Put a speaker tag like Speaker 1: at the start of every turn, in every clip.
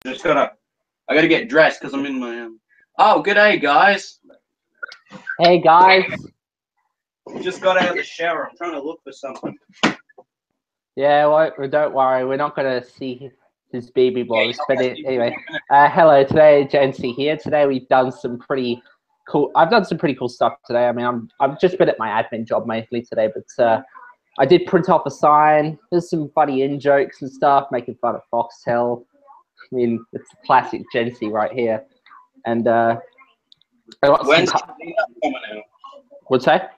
Speaker 1: I gotta get dressed because I'm in my Oh, good day, guys.
Speaker 2: Hey guys.
Speaker 1: Just got out of the shower. I'm trying to look for something.
Speaker 2: Yeah, well, don't worry. We're not going to see his baby boys. But anyway, hello. Today, Gency here. Today we've done some pretty cool. I've done some pretty cool stuff today. I mean, I've just been at my admin job mainly today, but I did print off a sign. There's some funny in jokes and stuff, making fun of Foxtel. I mean, it's classic Gency right here. And
Speaker 1: when's TV Nuts coming out?
Speaker 2: What's that?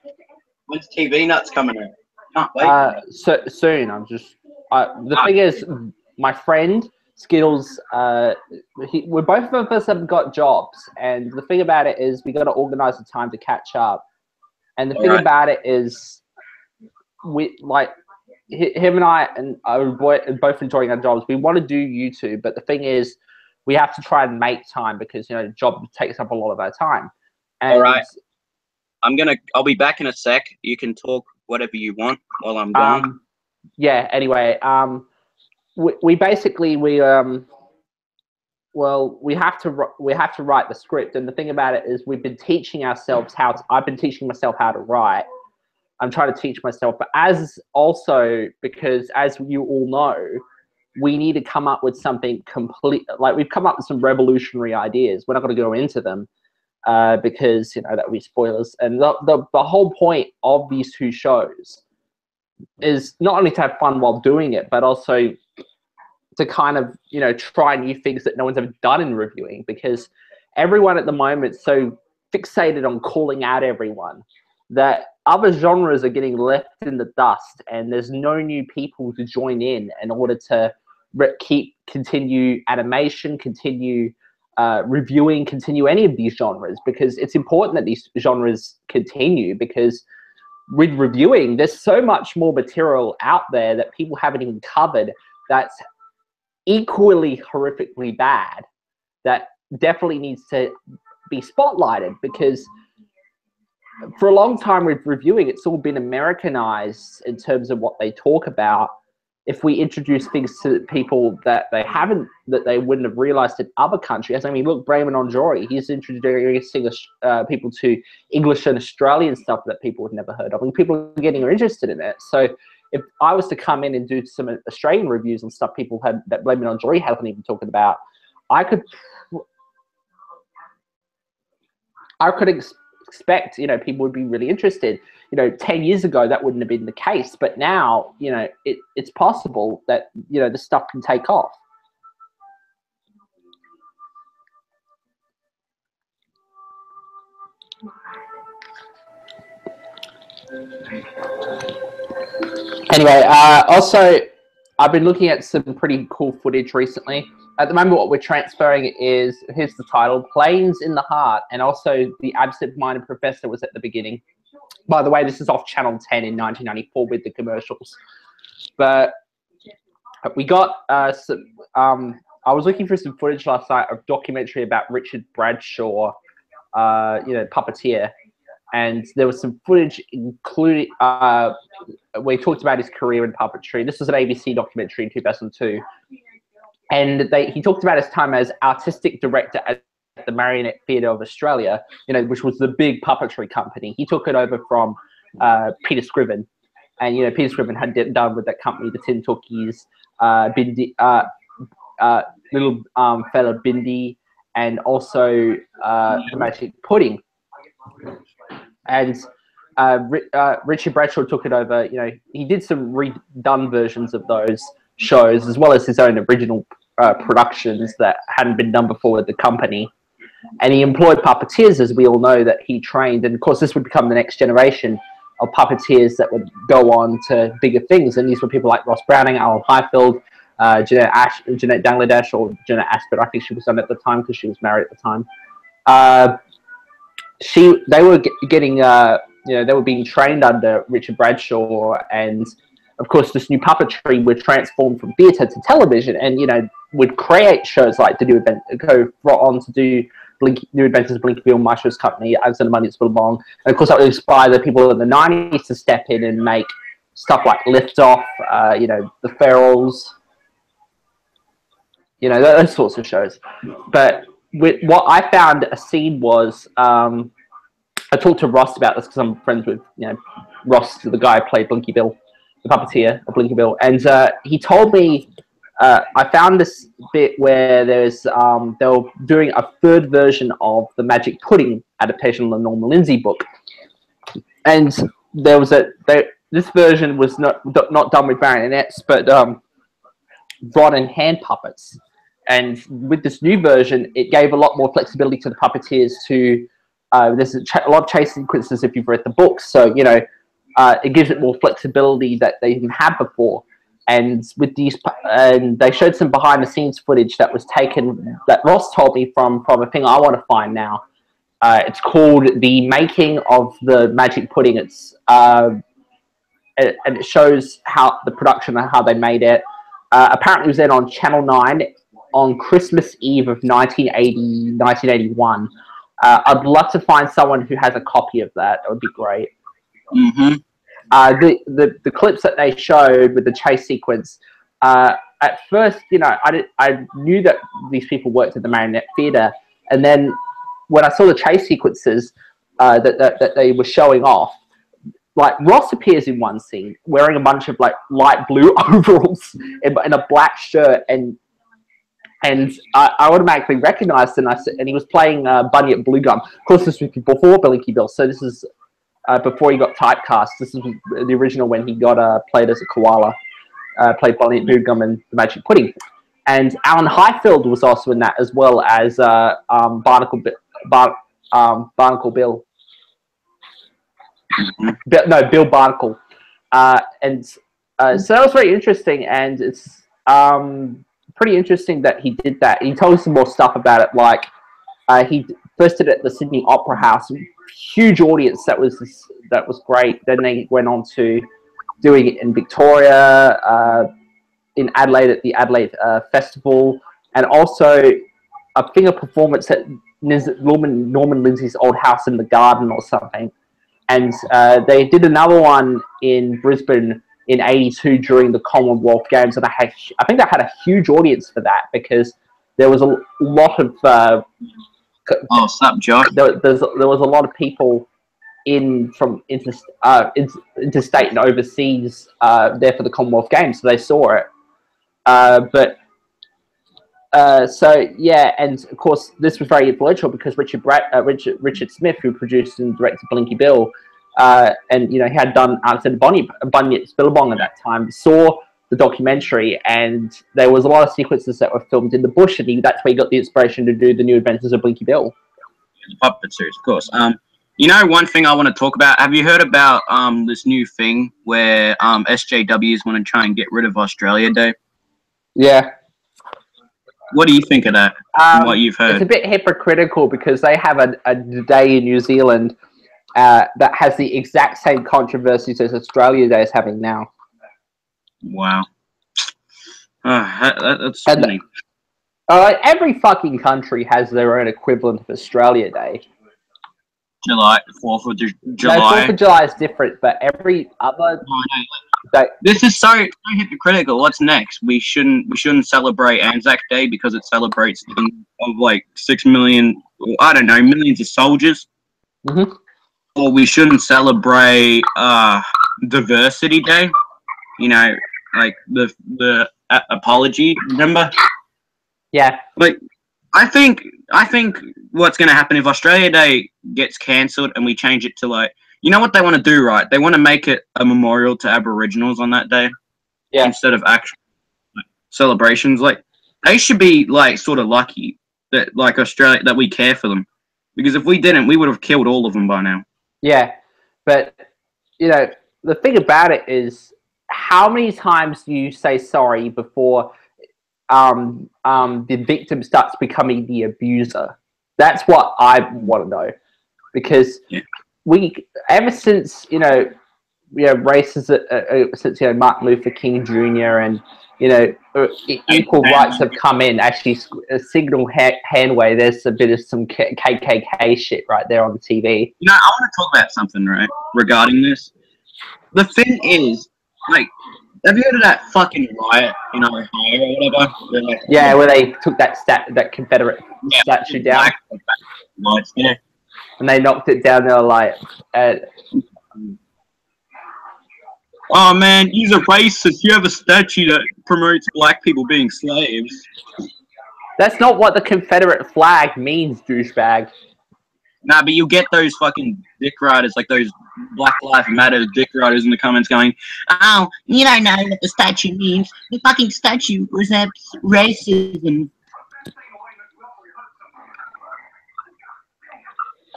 Speaker 1: When's TV Nuts coming out? Can't wait.
Speaker 2: So soon. I'm just. The thing is, my friend Skittles. We both of us have got jobs, and the thing about it is, we got to organize the time to catch up. And the thing about it is, him and I are both enjoying our jobs. We want to do YouTube, but the thing is, we have to try and make time because the job takes up a lot of our time. And
Speaker 1: all right. I'll be back in a sec. You can talk whatever you want while I'm gone.
Speaker 2: Yeah. Anyway, we basically we have to write the script, and the thing about it is we've been teaching ourselves I've been teaching myself how to write. I'm trying to teach myself, but because as you all know, we need to come up with something complete. Like, we've come up with some revolutionary ideas. We're not going to go into them. Because that would be spoilers, and the whole point of these two shows is not only to have fun while doing it, but also to kind of try new things that no one's ever done in reviewing, because everyone at the moment is so fixated on calling out everyone that other genres are getting left in the dust, and there's no new people to join in order to continue animation, continue reviewing, continue any of these genres, because it's important that these genres continue, because with reviewing, there's so much more material out there that people haven't even covered that's equally horrifically bad, that definitely needs to be spotlighted, because for a long time with reviewing, it's all been Americanized in terms of what they talk about. If we introduce things to people that they wouldn't have realized in other countries. I mean, look, Brayman Onjori, he's introducing people to English and Australian stuff that people had never heard of, and people are getting interested in it. So if I was to come in and do some Australian reviews and stuff that Brayman Onjori hasn't even talked about, I could expect people would be really interested. 10 years ago that wouldn't have been the case, but now it's possible that this stuff can take off. Anyway, also I've been looking at some pretty cool footage recently. At the moment, what we're transferring is, here's the title, Planes in the Heart, and also The Absent-Minded Professor was at the beginning. By the way, this is off Channel 10 in 1994 with the commercials. But we got I was looking for some footage last night of a documentary about Richard Bradshaw, puppeteer. And there was some footage including, where he talked about his career in puppetry. This was an ABC documentary in 2002. And he talked about his time as artistic director at the Marionette Theatre of Australia, which was the big puppetry company. He took it over from Peter Scriven, and Peter Scriven had done with that company the Tin Tookies, Bindi, little fella Bindi, and also the Magic Pudding. And Richard Bradshaw took it over. He did some redone versions of those shows, as well as his own original productions that hadn't been done before with the company. And he employed puppeteers, as we all know, that he trained. And of course, this would become the next generation of puppeteers that would go on to bigger things. And these were people like Ross Browning, Alan Highfield, Jeanette Dangladesh, or Jeanette Aspett. I think she was done at the time because she was married at the time. They were getting, they were being trained under Richard Bradshaw, and of course, this new puppetry would transform from theatre to television, and would create shows like go on to do New Adventures of Blinky Bill and Maestro's Company, Alexander Money Will Belong, and of course that would inspire the people in the 90s to step in and make stuff like Lift Off, The Ferals, you know, those sorts of shows. But with what I found a scene was, I talked to Ross about this because I'm friends with, you know, Ross, the guy who played Blinky Bill, the puppeteer of Blinky Bill, and he told me I found this bit where there's they were doing a third version of the Magic Pudding adaptation of the Norman Lindsay book, and there was this version was not done with marionettes, but rod and hand puppets. And with this new version, it gave a lot more flexibility to the puppeteers to. There's a lot of chase sequences if you've read the books, so you know it gives it more flexibility that they didn't have before. And with these, and they showed some behind-the-scenes footage that was taken that Ross told me from a thing I want to find now. It's called "The Making of the Magic Pudding." It's and it shows how the production and how they made it. Apparently, it was then on Channel 9 on Christmas Eve of 1981. I'd love to find someone who has a copy of that. That would be great.
Speaker 1: Mm-hmm.
Speaker 2: The clips that they showed with the chase sequence, at first, you know, I knew that these people worked at the Marionette Theatre, and then when I saw the chase sequences that they were showing off, like Ross appears in one scene wearing a bunch of like light blue overalls in a black shirt, and I automatically recognized him, and he was playing Bunyip Bluegum. Of course, this was before Blinky Bill, so this is before he got typecast. This is the original when he got played as a koala, played Bunyip Bluegum and the Magic Pudding. And Alan Highfield was also in that, as well as Barnacle Bill. Bill Barnacle. So that was very interesting, and it's pretty interesting that he did that. He told us some more stuff about it, like he first did it at the Sydney Opera House, huge audience. That was great. Then they went on to doing it in Victoria, in Adelaide at the Adelaide Festival, and also I think a performance at Norman Lindsay's old house in the garden or something. And they did another one in Brisbane in '82 during the Commonwealth Games, and I think they had a huge audience for that because there was a lot of
Speaker 1: Sup, Josh?
Speaker 2: There was a lot of people from interstate and overseas there for the Commonwealth Games, so they saw it. So yeah, and of course this was very influential because Richard Smith, who produced and directed Blinky Bill, and you know he had done Alexander Bunyip's Billabong at that time, saw the documentary, and there was a lot of sequences that were filmed in the bush, and that's where he got the inspiration to do the New Adventures of Blinky Bill.
Speaker 1: The puppet series, of course. You know, one thing I want to talk about. Have you heard about this new thing where SJWs want to try and get rid of Australia Day?
Speaker 2: Yeah.
Speaker 1: What do you think of that? From what you've heard,
Speaker 2: it's a bit hypocritical because they have a day in New Zealand that has the exact same controversies as Australia Day is having now.
Speaker 1: Wow. That's funny.
Speaker 2: Every fucking country has their own equivalent of Australia Day.
Speaker 1: July 4th of July.
Speaker 2: No, 4th of July is different, but every other day.
Speaker 1: This is so hypocritical. What's next? We shouldn't celebrate Anzac Day because it celebrates of like 6 million, I don't know, millions of soldiers.
Speaker 2: Mm-hmm.
Speaker 1: Or we shouldn't celebrate Diversity Day. You know, like the apology. Remember?
Speaker 2: Yeah.
Speaker 1: Like, I think what's going to happen if Australia Day gets cancelled and we change it to, like, you know what they want to do, right? They want to make it a memorial to Aboriginals on that day, instead of actual celebrations. Like, they should be like sort of lucky that like Australia that we care for them, because if we didn't, we would have killed all of them by now. Yeah,
Speaker 2: but you know the thing about it is, how many times do you say sorry before the victim starts becoming the abuser? That's what I want to know, because ever since races since Martin Luther King Jr. and equal rights have come in, actually a signal handway. There's a bit of some KKK shit right there on the TV.
Speaker 1: You know, I want to talk about something right regarding this. The thing is, like, Have you heard of that fucking riot in Ohio or whatever? Like,
Speaker 2: yeah, where they took that Confederate statue down.
Speaker 1: Lights, yeah.
Speaker 2: And they knocked it down. They were like,
Speaker 1: oh man, you're a racist. You have a statue that promotes black people being slaves.
Speaker 2: That's not what the Confederate flag means, douchebag.
Speaker 1: Nah, but you get those fucking dick riders, like those Black Lives Matter dick riders in the comments going, oh, you don't know what the statue means. The fucking statue represents racism.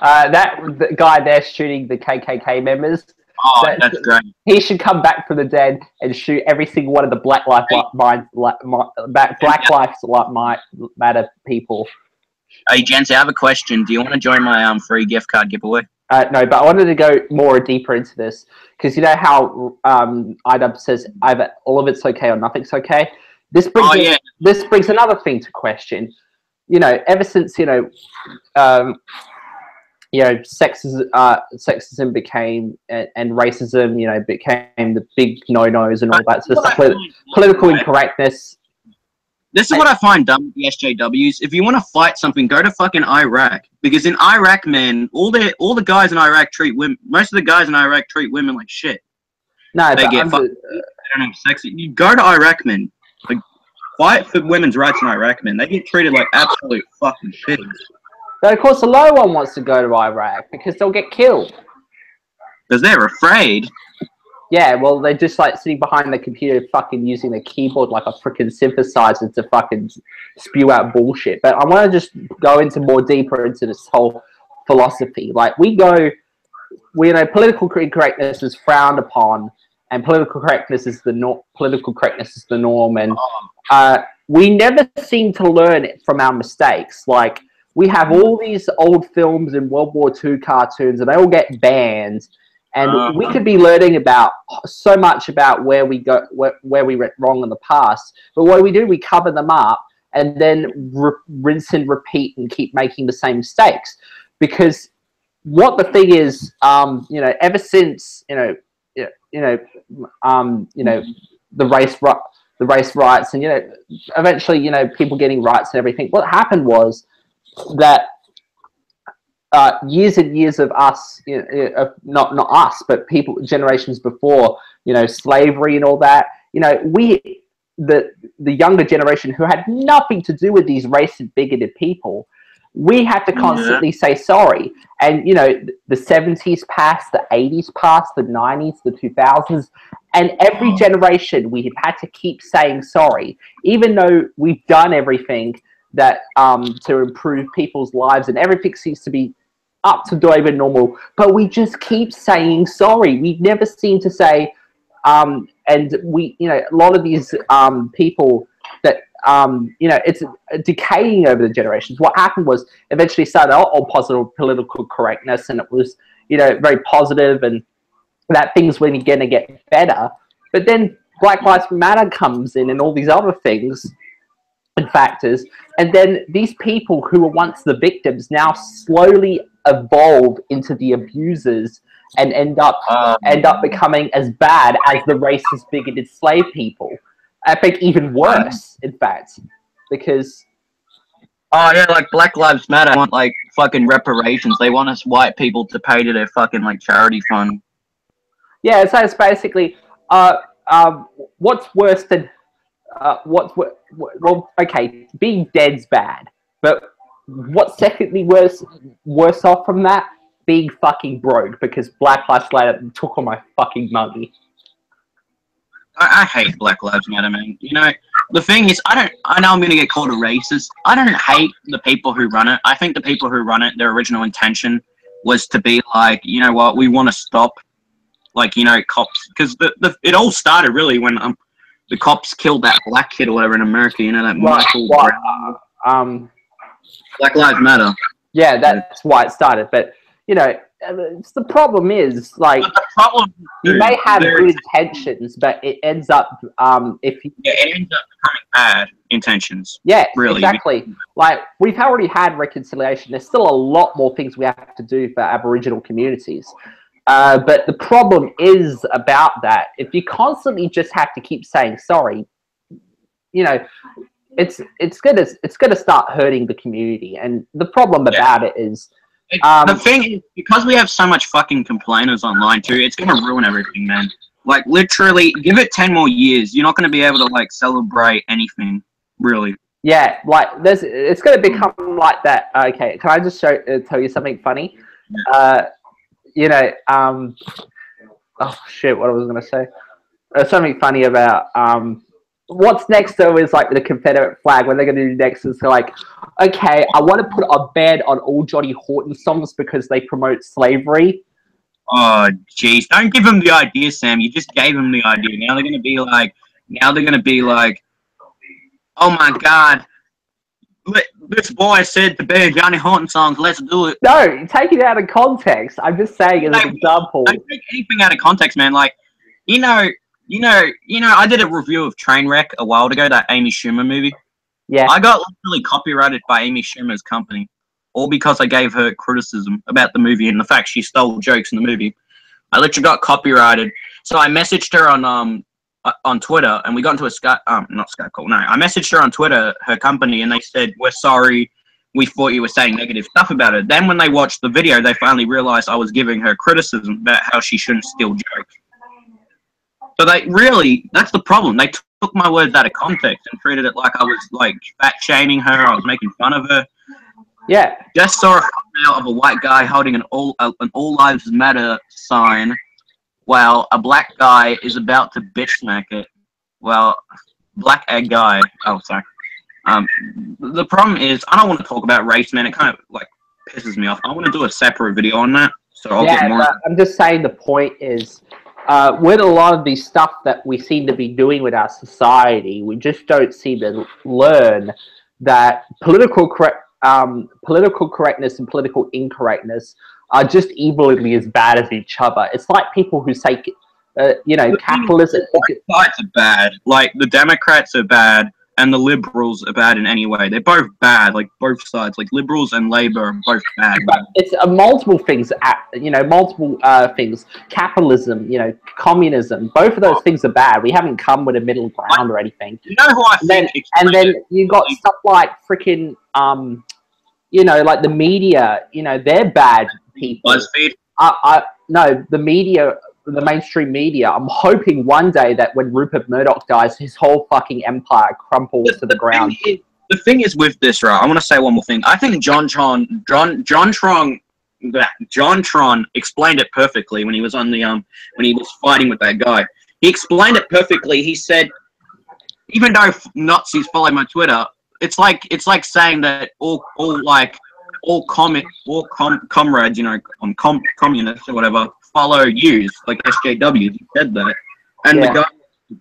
Speaker 2: The guy there shooting the KKK members.
Speaker 1: Oh, that's great.
Speaker 2: He should come back from the dead and shoot every single one of the Black Lives Matter people.
Speaker 1: Hey, Gency, I have a question. Do you want to join my free gift card giveaway?
Speaker 2: No, but I wanted to go more deeper into this because you know how IDub says either all of it's okay or nothing's okay. This brings another thing to question. You know, ever since sexism became and racism, became the big no-nos and all that sort of stuff. Political incorrectness.
Speaker 1: This is what I find dumb with the SJWs. If you want to fight something, go to fucking Iraq. Because in Iraq, man, all the guys in Iraq treat women. Most of the guys in Iraq treat women like shit.
Speaker 2: No,
Speaker 1: they get fucked. They don't have sex. You go to Iraq, man. Like, fight for women's rights in Iraq, man. They get treated like absolute fucking shit.
Speaker 2: But of course, no one wants to go to Iraq because they'll get killed.
Speaker 1: Because they're afraid.
Speaker 2: Yeah, well, they're just like sitting behind the computer fucking using the keyboard like a freaking synthesizer to fucking spew out bullshit. But I want to just go into more deeper into this whole philosophy. Like, political incorrectness is frowned upon and political correctness is the norm, and we never seem to learn it from our mistakes. Like, we have all these old films and World War II cartoons and they all get banned. And we could be learning about so much about where we went wrong in the past. But what we do, we cover them up and then rinse and repeat and keep making the same mistakes. Because what the thing is, ever since the race riots and eventually people getting rights and everything, what happened was that years and years of us, not us, but generations before, slavery and all that, the younger generation who had nothing to do with these racist, bigoted people, we had to constantly say sorry. And, the 70s passed, the 80s passed, the 90s, the 2000s, and every generation we have had to keep saying sorry, even though we've done everything that to improve people's lives and everything seems to be up to date and normal, but we just keep saying sorry. We never seem to say, and we, a lot of these people that, it's decaying over the generations. What happened was eventually started out all positive political correctness, and it was, very positive, and that things were going to get better. But then Black Lives Matter comes in and all these other things and factors, and then these people who were once the victims now slowly evolve into the abusers and end up becoming as bad as the racist, bigoted slave people. I think even worse, in fact, because
Speaker 1: like Black Lives Matter want like fucking reparations. They want us white people to pay to their fucking like charity fund.
Speaker 2: Yeah, so it's basically what's worse than well, okay, being dead's bad, but what's secondly worse off from that? Being fucking broke because Black Lives Matter took all my fucking money.
Speaker 1: I hate Black Lives Matter, man. The thing is, I know I'm gonna get called a racist. I don't hate the people who run it. I think the people who run it, their original intention was to be like, you know what, we want to stop, like, cops, because it all started really when the cops killed that black kid or whatever in America, that Michael Brown. Black Lives Matter.
Speaker 2: Yeah, that's why it started. But, the problem is, like, you may have good intentions, but it ends up, it
Speaker 1: ends up becoming bad intentions.
Speaker 2: Yeah,
Speaker 1: really.
Speaker 2: Exactly. Like, we've already had reconciliation. There's still a lot more things we have to do for Aboriginal communities. But the problem is about that. If you constantly just have to keep saying sorry, you know, it's gonna start hurting the community. And the problem about it is,
Speaker 1: the thing is, because we have so much fucking complainers online too, it's gonna ruin everything, man. Like, literally, give it 10 more years, you're not gonna be able to, like, celebrate anything, really.
Speaker 2: Yeah, like, it's gonna become like that. Okay, can I just tell you something funny? You know, oh shit, what I was gonna say? Something funny about what's next though is like the Confederate flag. What they're gonna do next is like, okay, I want to put a ban on all Johnny Horton songs because they promote slavery.
Speaker 1: Oh, jeez. Don't give them the idea, Sam. You just gave them the idea. Now they're gonna be like, oh my god, this boy said to ban Johnny Horton songs, let's do it.
Speaker 2: No, take it out of context. I'm just saying as an example.
Speaker 1: Don't take anything out of context, man. Like, you know, I did a review of Trainwreck a while ago, that Amy Schumer movie.
Speaker 2: Yeah.
Speaker 1: I got literally copyrighted by Amy Schumer's company, all because I gave her criticism about the movie and the fact she stole jokes in the movie. I literally got copyrighted. So I messaged her on Twitter, and we got into a Skype, not Skype call, no. I messaged her on Twitter, her company, and they said, we're sorry, we thought you were saying negative stuff about it. Then when they watched the video, they finally realized I was giving her criticism about how she shouldn't steal jokes. So that's the problem. They took my words out of context and treated it like I was, like, fat-shaming her, I was making fun of her.
Speaker 2: Yeah.
Speaker 1: Just saw a thumbnail of a white guy holding an All Lives Matter sign, while a black guy is about to bitch smack it. Well, black guy. Oh, sorry. The problem is, I don't want to talk about race, man. It kind of, like, pisses me off. I want to do a separate video on that, so I'll get more.
Speaker 2: But I'm just saying the point is, with a lot of these stuff that we seem to be doing with our society, we just don't seem to learn that political correctness and political incorrectness are just equally as bad as each other. It's like people who say, capitalism.
Speaker 1: Both sides are bad. Like, the Democrats are bad, and the Liberals are bad in any way. They're both bad, like, both sides. Like, Liberals and Labour are both bad.
Speaker 2: But it's multiple things, multiple things. Capitalism, communism, both of those things are bad. We haven't come with a middle ground or anything.
Speaker 1: You know who I think?
Speaker 2: And then you got stuff like freaking, like the media, they're bad people.
Speaker 1: BuzzFeed?
Speaker 2: No, the media, the mainstream media. I'm hoping one day that when Rupert Murdoch dies, his whole fucking empire crumples to the ground.
Speaker 1: The thing is with this, right? I want to say one more thing. I think John Tron explained it perfectly when he was on the when he was fighting with that guy. He explained it perfectly. He said, even though Nazis follow my Twitter, it's like saying that all comrades, communists or whatever, follow yous, like SJWs. He said that, and the guy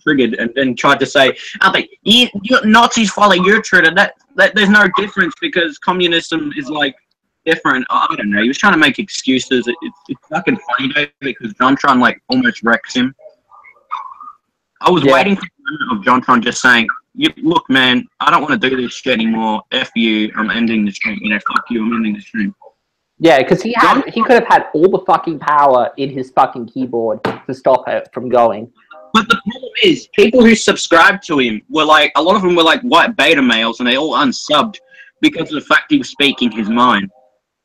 Speaker 1: triggered and then tried to say, "I think you Nazis follow your Twitter." That there's no difference because communism is like different. I don't know. He was trying to make excuses. It's fucking funny though because JonTron like almost wrecks him. I was waiting for the moment of JonTron just saying, "Look, man, I don't want to do this shit anymore. F you. I'm ending the stream. Fuck you. I'm ending the stream."
Speaker 2: Yeah, because he could have had all the fucking power in his fucking keyboard to stop it from going.
Speaker 1: But the problem is, people who subscribed to him were like, a lot of them were like white beta males, and they all unsubbed because of the fact he was speaking his mind.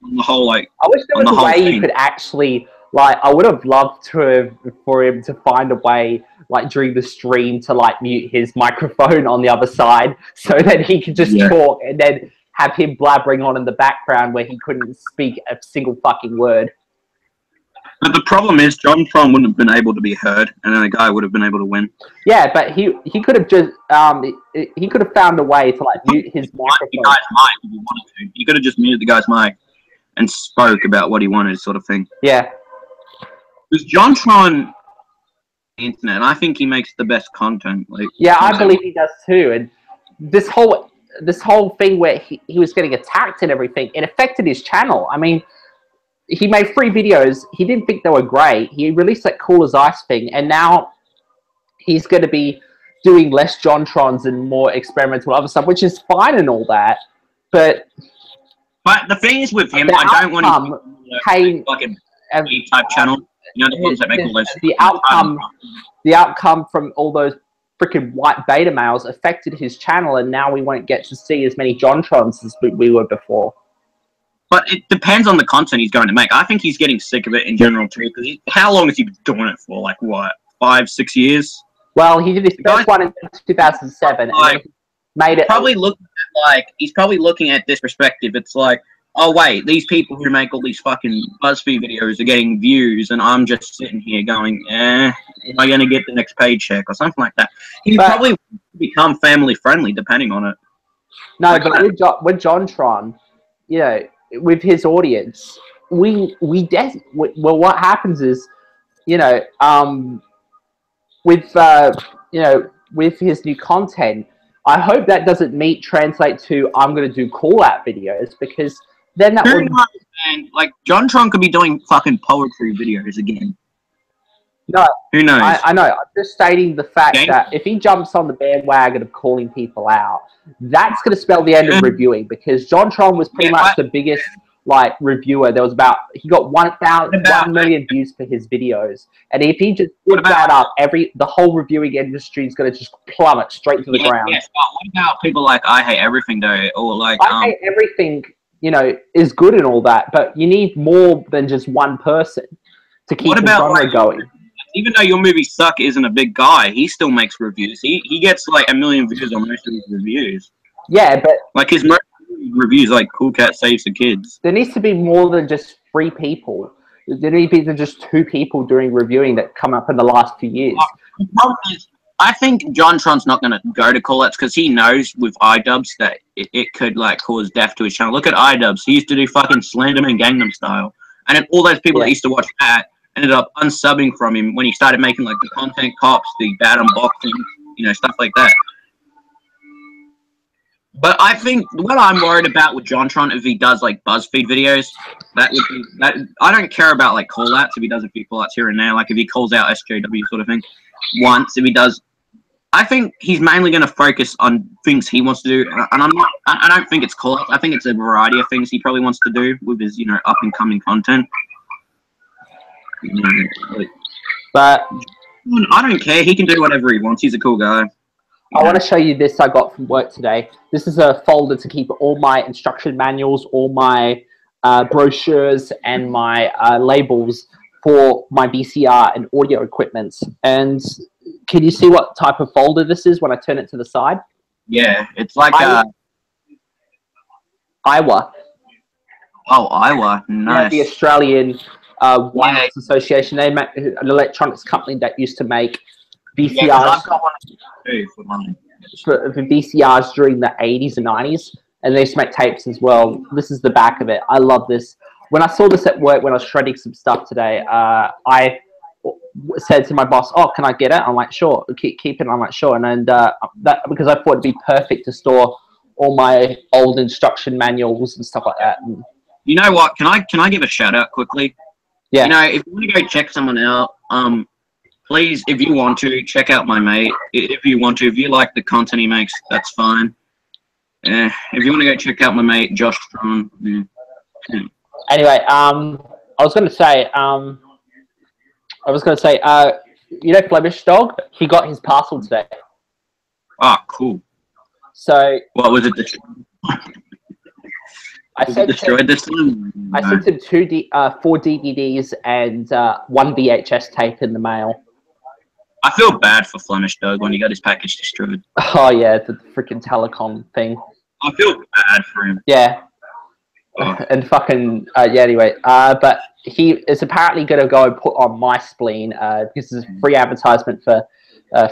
Speaker 1: On the whole, like,
Speaker 2: I wish there was a way you could actually, like, I would have loved for him to find a way, like, during the stream to, like, mute his microphone on the other side so that he could just talk and then have him blabbering on in the background where he couldn't speak a single fucking word.
Speaker 1: But the problem is, JonTron wouldn't have been able to be heard, and then the guy would have been able to win.
Speaker 2: Yeah, but he could have just he could have found a way to like mute his microphone.
Speaker 1: The guy's mic if he wanted to. He could have just muted the guy's mic and spoke about what he wanted, sort of thing.
Speaker 2: Yeah.
Speaker 1: Because JonTron, the internet, and I think he makes the best content. Like,
Speaker 2: yeah, I believe he does too. And this whole thing where he was getting attacked and everything, it affected his channel. I mean, he made 3 videos. He didn't think they were great. He released that Cool as Ice thing, and now he's going to be doing less JonTrons and more experimental other stuff, which is fine and all that. But
Speaker 1: the thing is with him, I don't want to like a type channel. You know, the ones that make all those.
Speaker 2: The outcome from all those freaking white beta males affected his channel, and now we won't get to see as many Jontrons as we were before.
Speaker 1: But it depends on the content he's going to make. I think he's getting sick of it in general too. Because how long has he been doing it for? Like what, 5, 6 years?
Speaker 2: Well, he did his first one in 2007, and he made it.
Speaker 1: He's probably looking at this perspective. It's like, oh wait, these people who make all these fucking BuzzFeed videos are getting views, and I'm just sitting here going, am I going to get the next paycheck or something like that? He probably become family friendly depending on it.
Speaker 2: No, but with Jontron, you know, with his audience, well, what happens is, you know, with his new content, I hope that doesn't translate to I'm going to do call-out videos, because then that would...
Speaker 1: And like Jontron could be doing fucking poetry videos again.
Speaker 2: No,
Speaker 1: who knows?
Speaker 2: I know. I'm just stating the fact that if he jumps on the bandwagon of calling people out, that's going to spell the end of reviewing, because Jontron was pretty much the biggest reviewer. There was he got 1 million views for his videos, and if he just put that up, the whole reviewing industry is going to just plummet straight to the ground.
Speaker 1: Yes, but what about people like I Hate Everything though, or like
Speaker 2: I Hate Everything, you know, is good and all that, but you need more than just one person to keep the genre going.
Speaker 1: Even though Your Movie Suck isn't a big guy, he still makes reviews. He gets like 1 million views on most of his reviews.
Speaker 2: Yeah, but
Speaker 1: like his most reviews, like Cool Cat Saves the Kids.
Speaker 2: There needs to be more than just 3 people. There need to be just 2 people doing reviewing that come up in the last few years.
Speaker 1: The problem is, I think Jontron's not going to go to call-outs because he knows with iDubbbz that it could like cause death to his channel. Look at iDubbbz. He used to do fucking Slenderman Gangnam Style, and then all those people that used to watch that ended up unsubbing from him when he started making like the content cops, the bad unboxing, you know, stuff like that. But I think what I'm worried about with Jontron, if he does like BuzzFeed videos, that would be that. I don't care about like call-outs if he does a few call-outs here and there, like if he calls out SJW sort of thing once. If he does, I think he's mainly going to focus on things he wants to do, and I don't think it's call-outs. I think it's a variety of things he probably wants to do with his, you know, up and coming content.
Speaker 2: But
Speaker 1: I don't care. He can do whatever he wants. He's a cool guy.
Speaker 2: I want to show you this I got from work today. This is a folder to keep all my instruction manuals, all my brochures, and my labels for my VCR and audio equipments. And can you see what type of folder this is when I turn it to the side?
Speaker 1: Yeah, it's like
Speaker 2: Iowa.
Speaker 1: Oh, Iowa. Nice.
Speaker 2: Yeah, the Australian Wireless Association. They make an electronics company that used to make VCRs for VCRs during the 80s and 90s, and they used to make tapes as well. This is the back of it. I love this. When I saw this at work when I was shredding some stuff today, I said to my boss, "Oh, can I get it?" I'm like, "Sure." Keep it. I'm like, "Sure." And then that because I thought it'd be perfect to store all my old instruction manuals and stuff like that. And,
Speaker 1: you know what? Can I give a shout out quickly?
Speaker 2: Yeah.
Speaker 1: You know, if you want to go check someone out, please, if you want to, check out my mate. If you want to, if you like the content he makes, that's fine. If you want to go check out my mate, Josh Tron. Yeah.
Speaker 2: Anyway, I was going to say, you know Flemish Dog? He got his parcel today.
Speaker 1: Oh, cool.
Speaker 2: So.
Speaker 1: What was it?
Speaker 2: I sent him 4 DVDs and 1 VHS tape in the mail.
Speaker 1: I feel bad for Flemish Dog when he got his package destroyed.
Speaker 2: Oh yeah, the freaking telecom thing.
Speaker 1: I feel bad for him.
Speaker 2: Yeah. Oh. And fucking anyway, but he is apparently going to go and put on My Spleen because it's a free advertisement for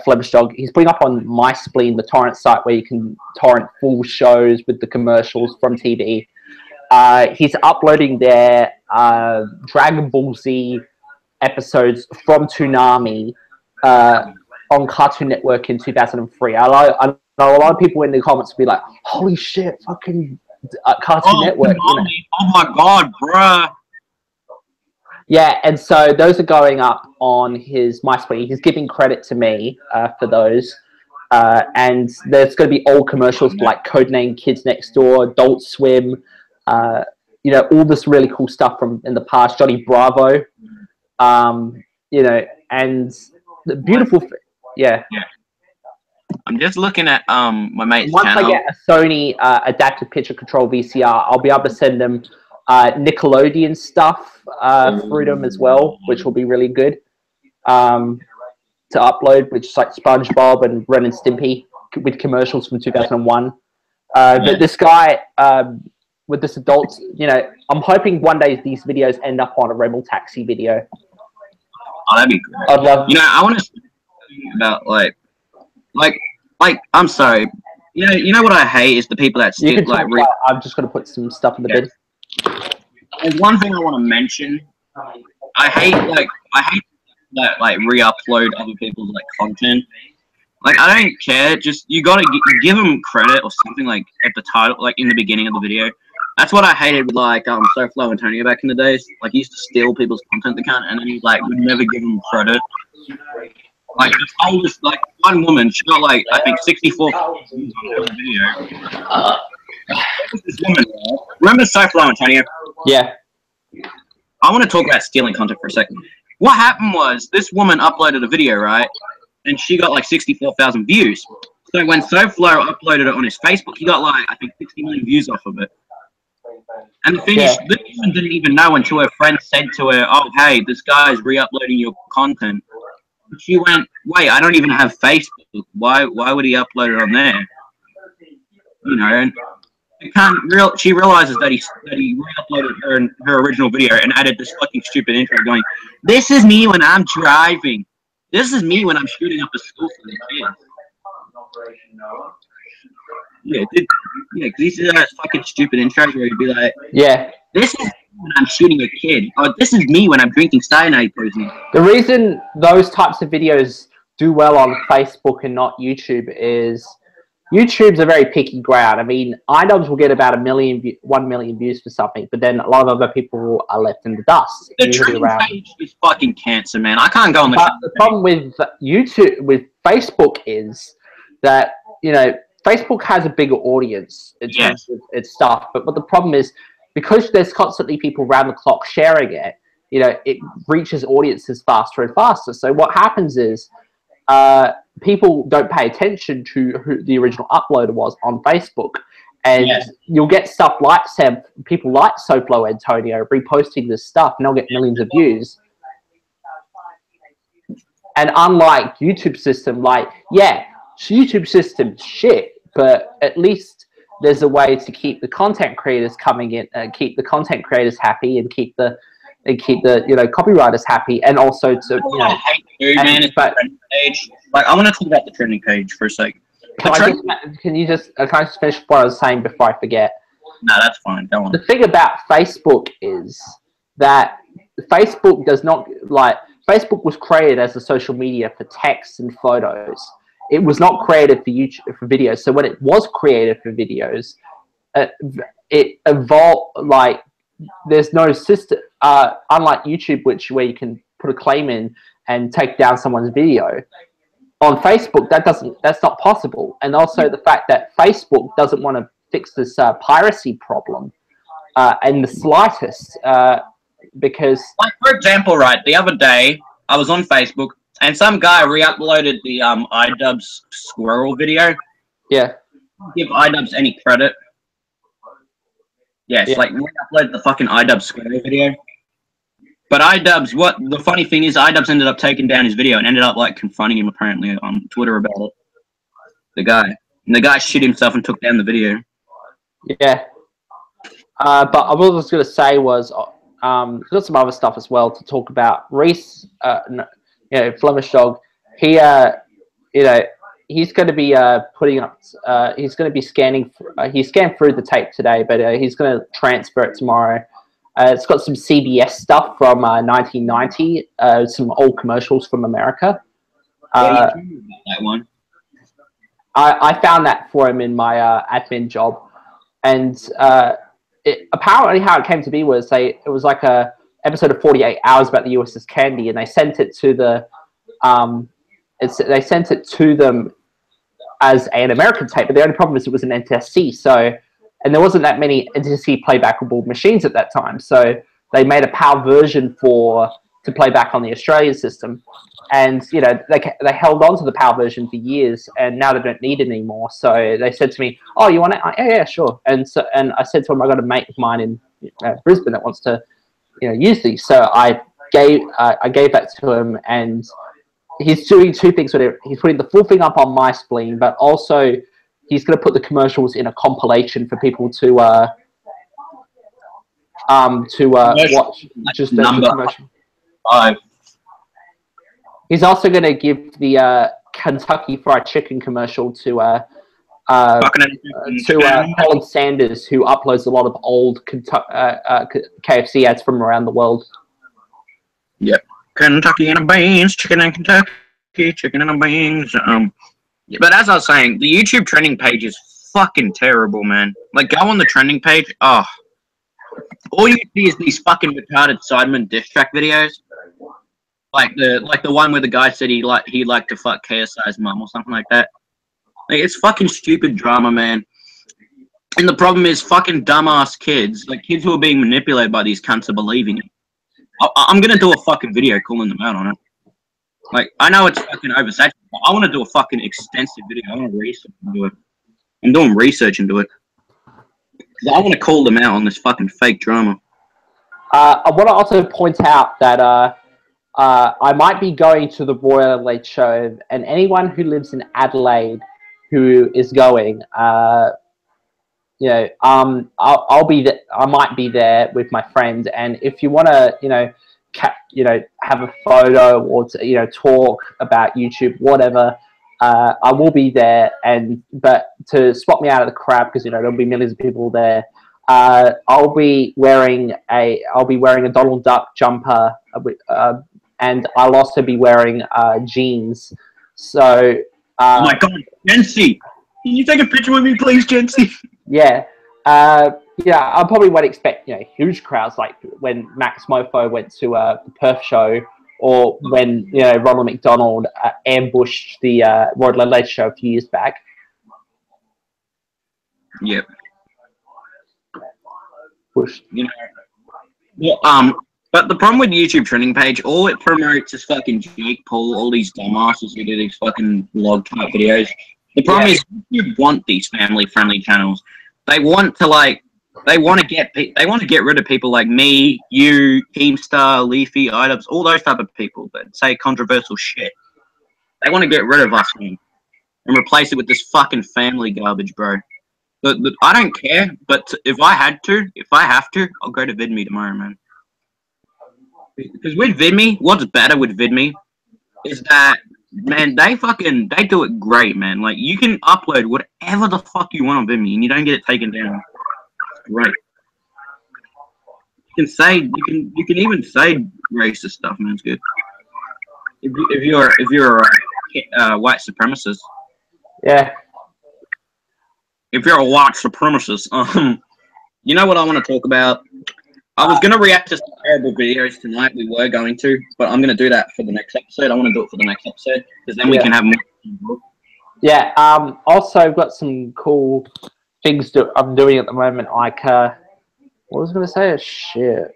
Speaker 2: Flemish Dog. He's putting up on My Spleen, the torrent site where you can torrent full shows with the commercials from TV. He's uploading their Dragon Ball Z episodes from Toonami on Cartoon Network in 2003. I know a lot of people in the comments will be like, "Holy shit, fucking Cartoon Network!" You know?
Speaker 1: Oh my god, bruh!
Speaker 2: Yeah, and so those are going up on his MySpace. He's giving credit to me for those. And there's going to be old commercials for like Codename Kids Next Door, Adult Swim, you know, all this really cool stuff from in the past. Johnny Bravo. You know, and the beautiful, yeah.
Speaker 1: I'm just looking at my mate's
Speaker 2: Once
Speaker 1: channel.
Speaker 2: I get a Sony adaptive picture control VCR, I'll be able to send them Nickelodeon stuff through them as well, which will be really good to upload, which is like SpongeBob and Ren and Stimpy with commercials from 2001. But this guy, with this adult, you know, I'm hoping one day these videos end up on a Rebel Taxi video.
Speaker 1: Oh, that'd be great.
Speaker 2: I'd love.
Speaker 1: You know, I want to speak about like, I'm sorry. You know what I hate is the people that
Speaker 2: You
Speaker 1: stick
Speaker 2: can
Speaker 1: like.
Speaker 2: I'm just gonna put some stuff in the bin.
Speaker 1: There's one thing I want to mention. I hate that like re-upload other people's like content. Like, I don't care. Just you gotta give them credit or something like at the title, like in the beginning of the video. That's what I hated with like SoFlo Antonio back in the days. Like, he used to steal people's content account and then he like would never give them credit. Like, the oldest, like one woman, she got like I think 64 views on her video. This woman, remember SoFlo Antonio?
Speaker 2: Yeah.
Speaker 1: I want to talk about stealing content for a second. What happened was this woman uploaded a video, right? And she got like 64,000 views. So when SoFlo uploaded it on his Facebook, he got like, I think 60 million views off of it. And the thing is, this woman didn't even know until her friend said to her, oh, hey, this guy's re-uploading your content. She went, wait, I don't even have Facebook. Why would he upload it on there? You know, and she realizes that he re-uploaded her original video and added this fucking stupid intro going, this is me when I'm driving. This is me when I'm shooting up a school for the kids. Yeah, because he said that fucking stupid intro where he'd be like, this is when I'm shooting a kid. Oh, this is me when I'm drinking cyanide poison.
Speaker 2: The reason those types of videos do well on Facebook and not YouTube is YouTube's a very picky ground. I mean, iDubbbz will get about 1 million views for something, but then a lot of other people are left in the dust.
Speaker 1: The trending page is fucking cancer, man. I can't go on
Speaker 2: the problem with YouTube, with Facebook, is that, you know, Facebook has a bigger audience in terms of its stuff, but the problem is, because there's constantly people around the clock sharing it, you know, it reaches audiences faster and faster. So what happens is, people don't pay attention to who the original uploader was on Facebook, and you'll get stuff like people like SoFlo Antonio reposting this stuff, and they'll get millions of views. And unlike YouTube system, like, YouTube system's shit, but at least there's a way to keep the content creators coming in, keep the content creators happy, and keep the you know, copywriters happy, and also to, you know,
Speaker 1: like, I want to talk about the trending page for a second.
Speaker 2: Can I just finish what I was saying before I forget?
Speaker 1: No, that's fine. Go on.
Speaker 2: The thing about Facebook is that Facebook does not, like, Facebook was created as a social media for text and photos. It was not created for YouTube, for videos. So when it was created for videos, it evolved, like, there's no system, unlike YouTube, where you can put a claim in and take down someone's video. On Facebook, that's not possible. And also the fact that Facebook doesn't want to fix this piracy problem in the slightest, because,
Speaker 1: like, for example, right, the other day I was on Facebook and some guy re-uploaded the iDubbbz squirrel video.
Speaker 2: Yeah.
Speaker 1: Give iDubbbz any credit. Yes, like, re-uploaded the fucking iDubbbz squirrel video. But iDubbbz, what the funny thing is, iDubbbz ended up taking down his video and ended up like confronting him apparently on Twitter about it. And the guy shit himself and took down the video.
Speaker 2: Yeah. But what I was going to say was, we've got some other stuff as well to talk about. Reese, you know, Flemish Dog, he, you know, he's going to be putting up, he's going to be scanning, he scanned through the tape today, but he's going to transfer it tomorrow. It's got some CBS stuff from 1990, some old commercials from America.
Speaker 1: That one.
Speaker 2: I found that for him in my admin job, and apparently how it came to be was it was like a episode of 48 Hours about the USS Candy, and they sent it to the they sent it to them as an American tape, but the only problem is it was an NTSC, so. And there wasn't that many NTSC playbackable machines at that time, so they made a PAL version for to play back on the Australian system. And, you know, they held on to the PAL version for years, and now they don't need it anymore. So they said to me, oh, you want it? Yeah, sure. And I said to them, I got a mate of mine in Brisbane that wants to, you know, use these. So I gave that to him, and he's doing two things with it. He's putting the full thing up on my spleen, but also he's going to put the commercials in a compilation for people to watch just the commercial.
Speaker 1: 5.
Speaker 2: He's also going to give the Kentucky Fried Chicken commercial to Colin Sanders, who uploads a lot of old KFC ads from around the world.
Speaker 1: Yep. Kentucky and a beans, chicken and Kentucky, chicken and a beans. But as I was saying, the YouTube trending page is fucking terrible, man. Like, go on the trending page. Oh, all you see is these fucking retarded Sidemen diss track videos. Like the one where the guy said he liked to fuck KSI's mum or something like that. Like, it's fucking stupid drama, man. And the problem is fucking dumbass kids, like kids who are being manipulated by these cunts are believing it. I'm gonna do a fucking video calling them out on it. Like, I know it's fucking oversaturated, but I want to do a fucking extensive video. I want to research into it. I'm doing research into it. Because I want to call them out on this fucking fake drama.
Speaker 2: I want to also point out that I might be going to the Royal Adelaide show, and anyone who lives in Adelaide who is going, you know, I'll be there. I might be there with my friend, and if you want to, you know, have a photo or talk about YouTube, whatever, I will be there. But to spot me out of the crowd, because there'll be millions of people there, I'll be wearing a Donald Duck jumper, and I'll also be wearing jeans. So.
Speaker 1: Oh my God, Gency! Can you take a picture with me, please, Gency?
Speaker 2: Yeah. I probably won't expect huge crowds like when Max Mofo went to the Perth show, or when Ronald McDonald ambushed the Royal Adelaide show a few years back.
Speaker 1: Yep.
Speaker 2: Pushed.
Speaker 1: But the problem with the YouTube trending page, all it promotes is fucking Jake Paul, all these dumbasses who do these fucking vlog type videos. The problem is, you want these family-friendly channels. They want to get rid of people like me, you, Keemstar, Leafy, Idubs, all those type of people that say controversial shit. They want to get rid of us, man, and replace it with this fucking family garbage, bro. But I don't care. But if I have to, I'll go to VidMe tomorrow, man. Because with VidMe, what's better with VidMe is that, man, they do it great, man. Like, you can upload whatever the fuck you want on VidMe, and you don't get it taken down. It's great. You can even say racist stuff, man. It's good. If you're a white supremacist.
Speaker 2: Yeah.
Speaker 1: If you're a white supremacist, you know what I want to talk about? I was going to react to some terrible videos tonight. We were going to, but I'm going to do that for the next episode. I want to do it for the next episode, because then we can have more.
Speaker 2: Yeah, also, I've got some cool things I'm doing at the moment, like, what was I going to say? Shit.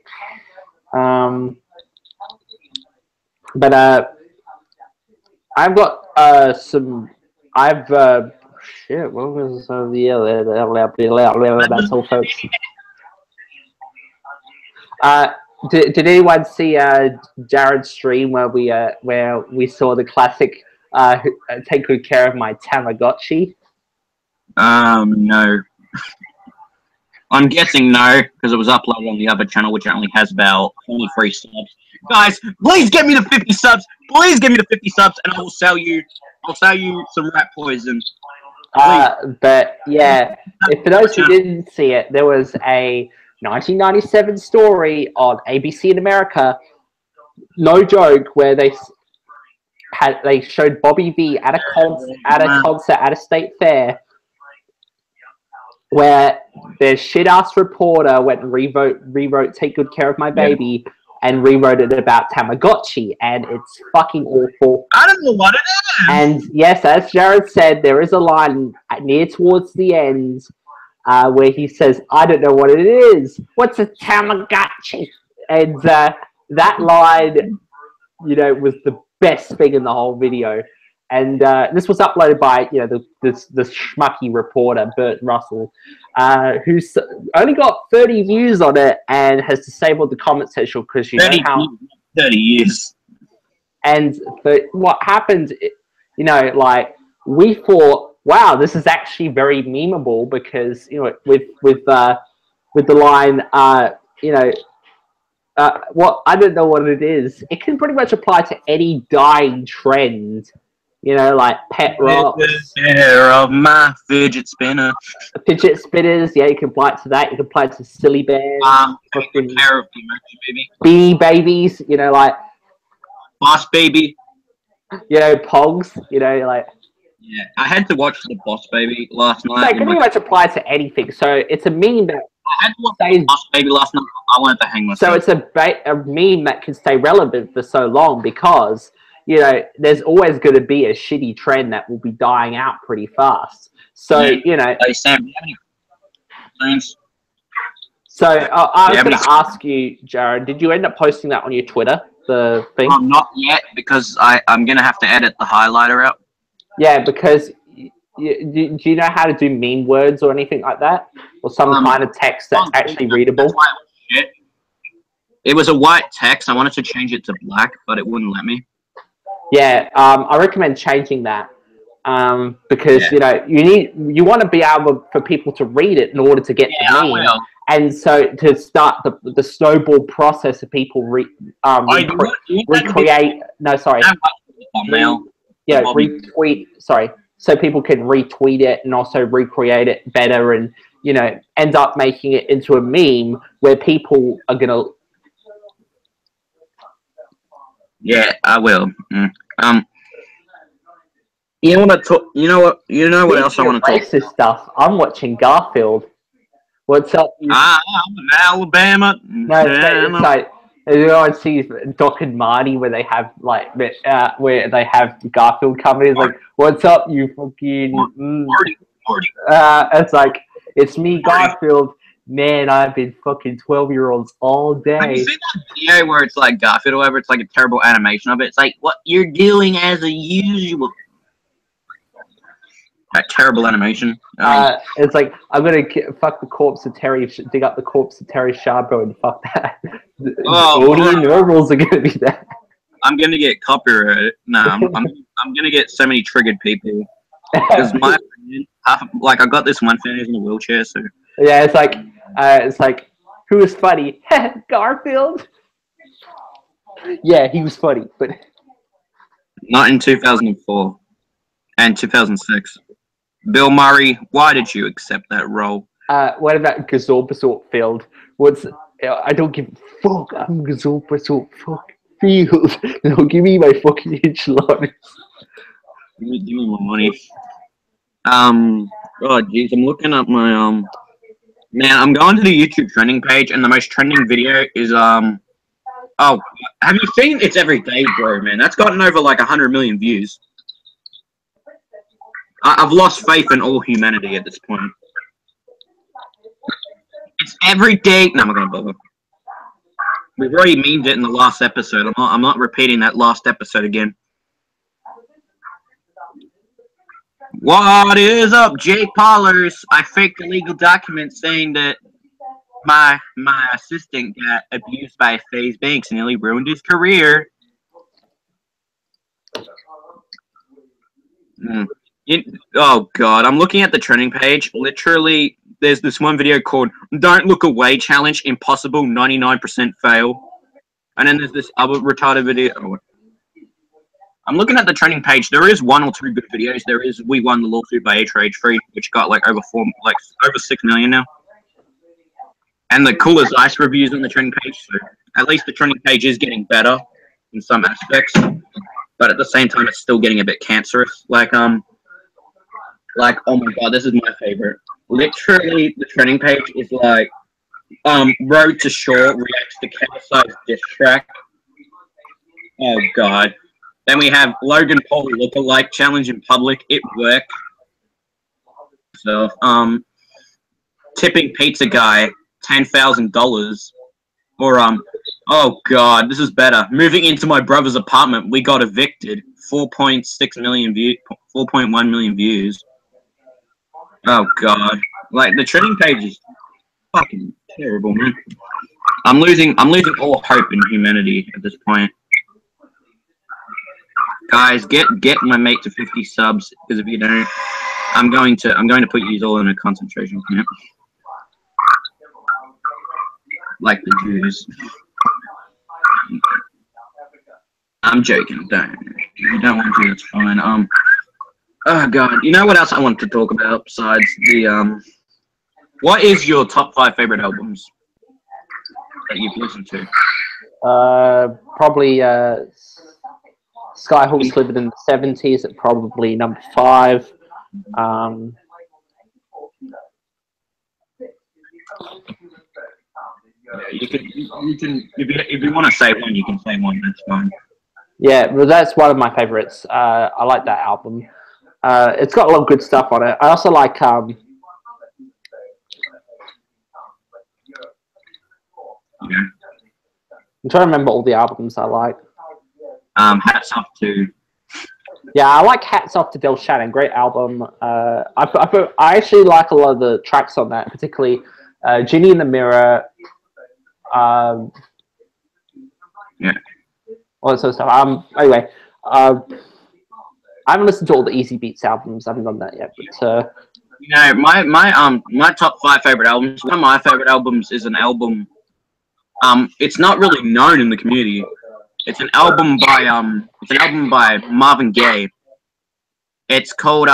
Speaker 2: But I've got shit, what was that's all, folks. Did anyone see Jared's stream where we saw the classic "Take Good Care of My Tamagotchi"?
Speaker 1: No. I'm guessing no, because it was uploaded on the other channel, which only has about 23 subs. Guys, please get me the 50 subs. Please give me the 50 subs, and I will sell you some rat poison.
Speaker 2: But yeah, for those who didn't see it, there was a 1997 story on ABC in America, no joke, where they showed Bobby V at a concert at a state fair, where the shit ass reporter went and rewrote "Take Good Care of My Baby" and rewrote it about Tamagotchi, and it's fucking awful.
Speaker 1: I don't know what it is.
Speaker 2: And yes, as Jared said, there is a line near towards the end where he says, "I don't know what it is. What's a Tamagotchi?" And that line, you know, was the best thing in the whole video. And this was uploaded by, you know, the schmucky reporter, Bert Russell, who's only got 30 views on it and has disabled the comment section because you know how...
Speaker 1: 30 years.
Speaker 2: And what happened, you know, like, we thought, wow, this is actually very memeable because, you know, with the line, you know, what I don't know what it is. It can pretty much apply to any dying trend, you know, like pet rocks.
Speaker 1: Pair of my fidget spinner.
Speaker 2: Fidget spinners, yeah, you can apply it to that. You can apply it to silly bands.
Speaker 1: Fucking pair of baby.
Speaker 2: Beanie babies, you know, like
Speaker 1: Boss Baby.
Speaker 2: You know, Pogs, you know, like...
Speaker 1: Yeah, I had to watch the Boss Baby last night.
Speaker 2: So it can pretty much apply to anything. So it's a meme that...
Speaker 1: I had to watch the Boss Baby last night. I wanted to hang myself.
Speaker 2: So it's a meme that can stay relevant for so long because, you know, there's always going to be a shitty trend that will be dying out pretty fast. So, yeah. You know...
Speaker 1: Hey, Sam, do you have any plans?
Speaker 2: So I was going to ask you, Jared, did you end up posting that on your Twitter? The thing?
Speaker 1: Not yet, because I'm going to have to edit the highlighter out.
Speaker 2: Yeah, because do you know how to do meme words or anything like that? Or some kind of text that's actually readable?
Speaker 1: It was a white text. I wanted to change it to black, but it wouldn't let me.
Speaker 2: Yeah, I recommend changing that. Because, you know, you want to be able for people to read it in order to get the meme. And so to start the snowball process of people recreate. No, sorry. Yeah, retweet. Sorry, so people can retweet it and also recreate it better, and you know, end up making it into a meme where people are gonna.
Speaker 1: Yeah, I will. You know what else I want to talk about?
Speaker 2: Racist stuff. I'm watching Garfield. What's up?
Speaker 1: I'm in Alabama.
Speaker 2: No, it's like you know, I see Doc and Marty where they have like where they have Garfield coming. It's like, what's up, you fucking?
Speaker 1: Marty.
Speaker 2: It's like, it's me, Garfield. Man, I've been fucking 12-year-olds all day.
Speaker 1: Have you seen that video where it's like Garfield or whatever? It's like a terrible animation of it. It's like what you're doing as a usual. That terrible animation.
Speaker 2: It's like, I'm gonna fuck the corpse of Terry, dig up the corpse of Terry Schiavo and fuck that. Normals are gonna be that.
Speaker 1: I'm gonna get copyrighted. No, I'm gonna get so many triggered people. Because my opinion, like I got this one fan who's in a wheelchair, so
Speaker 2: yeah, it's like who was funny? Garfield. Yeah, he was funny, but
Speaker 1: not in 2004 and 2006. Bill Murray, why did you accept that role?
Speaker 2: What about Gazorpasort Field? I don't give a fuck. I'm Gazorpasort fuck Field. No, give me my fucking enchiladas.
Speaker 1: Give me my money. Oh jeez, I'm looking up my man, I'm going to the YouTube trending page, and the most trending video is oh, have you seen It's Every Day, bro, man? That's gotten over like 100 million views. I've lost faith in all humanity at this point. It's every day. No, I'm not gonna bother. We've already memed it in the last episode. I'm not repeating that last episode again. What is up, Jake Pollers? I faked a legal document saying that my assistant got abused by FaZe Banks and nearly ruined his career. Oh god, I'm looking at the trending page. Literally, there's this one video called "Don't Look Away Challenge Impossible 99% Fail," and then there's this other retarded video. Oh, I'm looking at the trending page. There is one or two good videos. There is "We Won the Lawsuit" by H-Rage3, which got like over 6 million now. And the Coolest Ice reviews on the trending page. So at least the trending page is getting better in some aspects, but at the same time, it's still getting a bit cancerous. Like, oh my god, this is my favorite. Literally, the trending page is like, Road to Shore reacts to KSI's diss track. Oh god. Then we have Logan Paul lookalike challenge in public. It worked. So, tipping pizza guy $10,000. Or oh god, this is better. Moving into my brother's apartment, we got evicted. 4.6 million views, 4.1 million views. Oh god, like the trending page is fucking terrible, man. I'm losing all hope in humanity at this point. Guys, get my mate to 50 subs, because if you don't, I'm going to put you all in a concentration camp, like the Jews. I'm joking. Don't. If you don't want to, that's fine. Oh god, you know what else I want to talk about besides the what is your top 5 favorite albums that you've listened to?
Speaker 2: Probably Skyhawks Living in the 70s at probably number 5.
Speaker 1: Yeah, you can if you want to say one, you can say one. That's fine.
Speaker 2: Yeah, well, that's one of my favorites. I like that album. It's got a lot of good stuff on it. I also like
Speaker 1: Yeah.
Speaker 2: I'm trying to remember all the albums I like.
Speaker 1: Hats off to.
Speaker 2: Yeah, I like Hats Off to Del Shannon. Great album. I actually like a lot of the tracks on that, particularly Ginny in the Mirror.
Speaker 1: Yeah.
Speaker 2: All that sort of stuff. Anyway, I haven't listened to all the Easy Beats albums. I haven't done that yet. But
Speaker 1: you know, my top 5 favorite albums. One of my favorite albums is an album. It's not really known in the community. It's an album by Marvin Gaye. It's called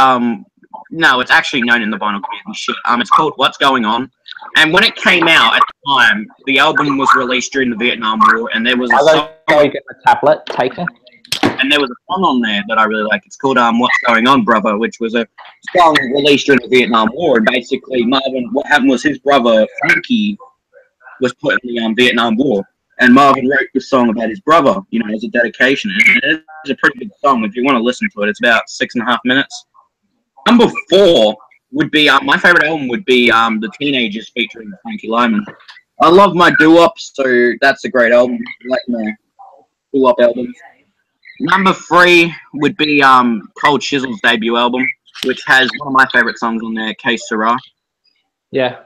Speaker 1: no, it's actually known in the vinyl community. Shit. It's called What's Going On. And when it came out at the time, the album was released during the Vietnam War, and there was a song.
Speaker 2: Go get my tablet, take it.
Speaker 1: And there was a song on there that I really like. It's called What's Going On, Brother, which was a song released during the Vietnam War. And basically, what happened was his brother Frankie was put in the Vietnam War, and Marvin wrote this song about his brother, you know, as a dedication. And it's a pretty good song if you want to listen to it. It's about 6.5 minutes. Number 4 would be my favorite album would be The Teenagers featuring Frankie Lyman. I love my doo-wop, so that's a great album. I like my doo-wop albums. Number 3 would be Cold Chisel's debut album, which has one of my favorite songs on there, Que Sera.
Speaker 2: Yeah.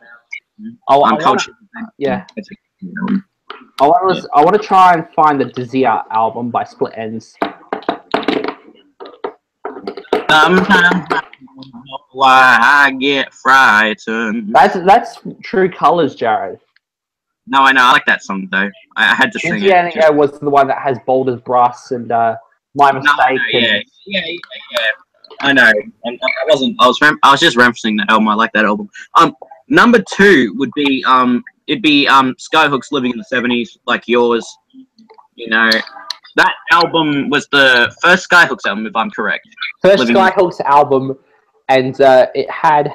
Speaker 1: Yeah.
Speaker 2: I want to try and find the Desire album by Split Enz.
Speaker 1: Sometimes I don't know why I get frightened.
Speaker 2: That's True Colors, Jared.
Speaker 1: No, I know. I like that song though. I had to sing it.
Speaker 2: Yeah, was the one that has Bold as Brass and My Mistake.
Speaker 1: Yeah. I know. I was just referencing that album. I like that album. Number 2 would be it'd be Skyhooks Living in the 70s, like yours. You know, that album was the first Skyhooks album, if I'm correct.
Speaker 2: First Skyhooks album, and it had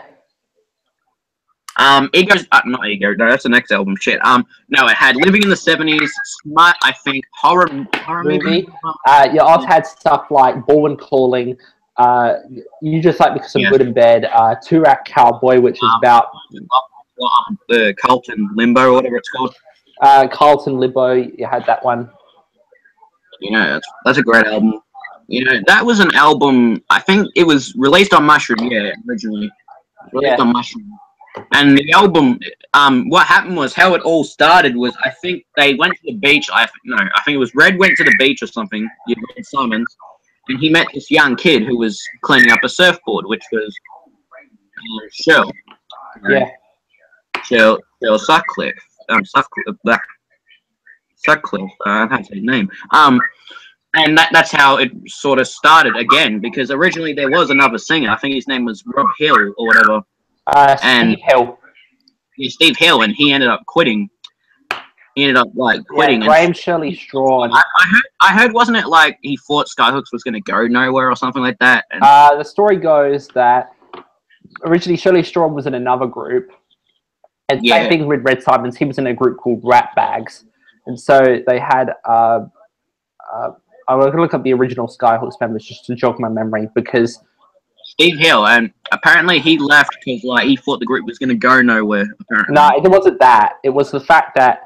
Speaker 1: Ego's not Ego. No, that's the next album. Shit. No, it had Living in the 70s, Smut, I think, horror movie.
Speaker 2: You also had stuff like Born Calling. You Just Like Because I'm Good in Bed. Two-Rack Cowboy, which is about
Speaker 1: the Carlton Limbo or whatever it's called.
Speaker 2: Carlton Limbo. You had that one.
Speaker 1: You know, that's a great album. You know, that was an album. I think it was released on Mushroom. Yeah, originally released on Mushroom. And the album, what happened was how it all started was I think they went to the beach. I think it was Red went to the beach or something. Red Simons, and he met this young kid who was cleaning up a surfboard, which was Shell.
Speaker 2: Yeah.
Speaker 1: Shell Sutcliffe. Sutcliffe. I can't say his name. And that's how it sort of started again, because originally there was another singer. I think his name was Rob Hill or whatever.
Speaker 2: Steve Hill.
Speaker 1: Yeah, Steve Hill, and he ended up quitting. He ended up quitting.
Speaker 2: Yeah, Graham Shirley Strawn.
Speaker 1: I heard, wasn't it like he thought Skyhooks was going to go nowhere or something like that? And
Speaker 2: the story goes that originally Shirley Strawn was in another group, and same thing with Red Simons. He was in a group called Rat Bags, and so they had. I'm going to look up the original Skyhooks members just to jog my memory, because
Speaker 1: Steve Hill, and apparently he left because he thought the group was going to go nowhere. Apparently,
Speaker 2: no, it wasn't that. It was the fact that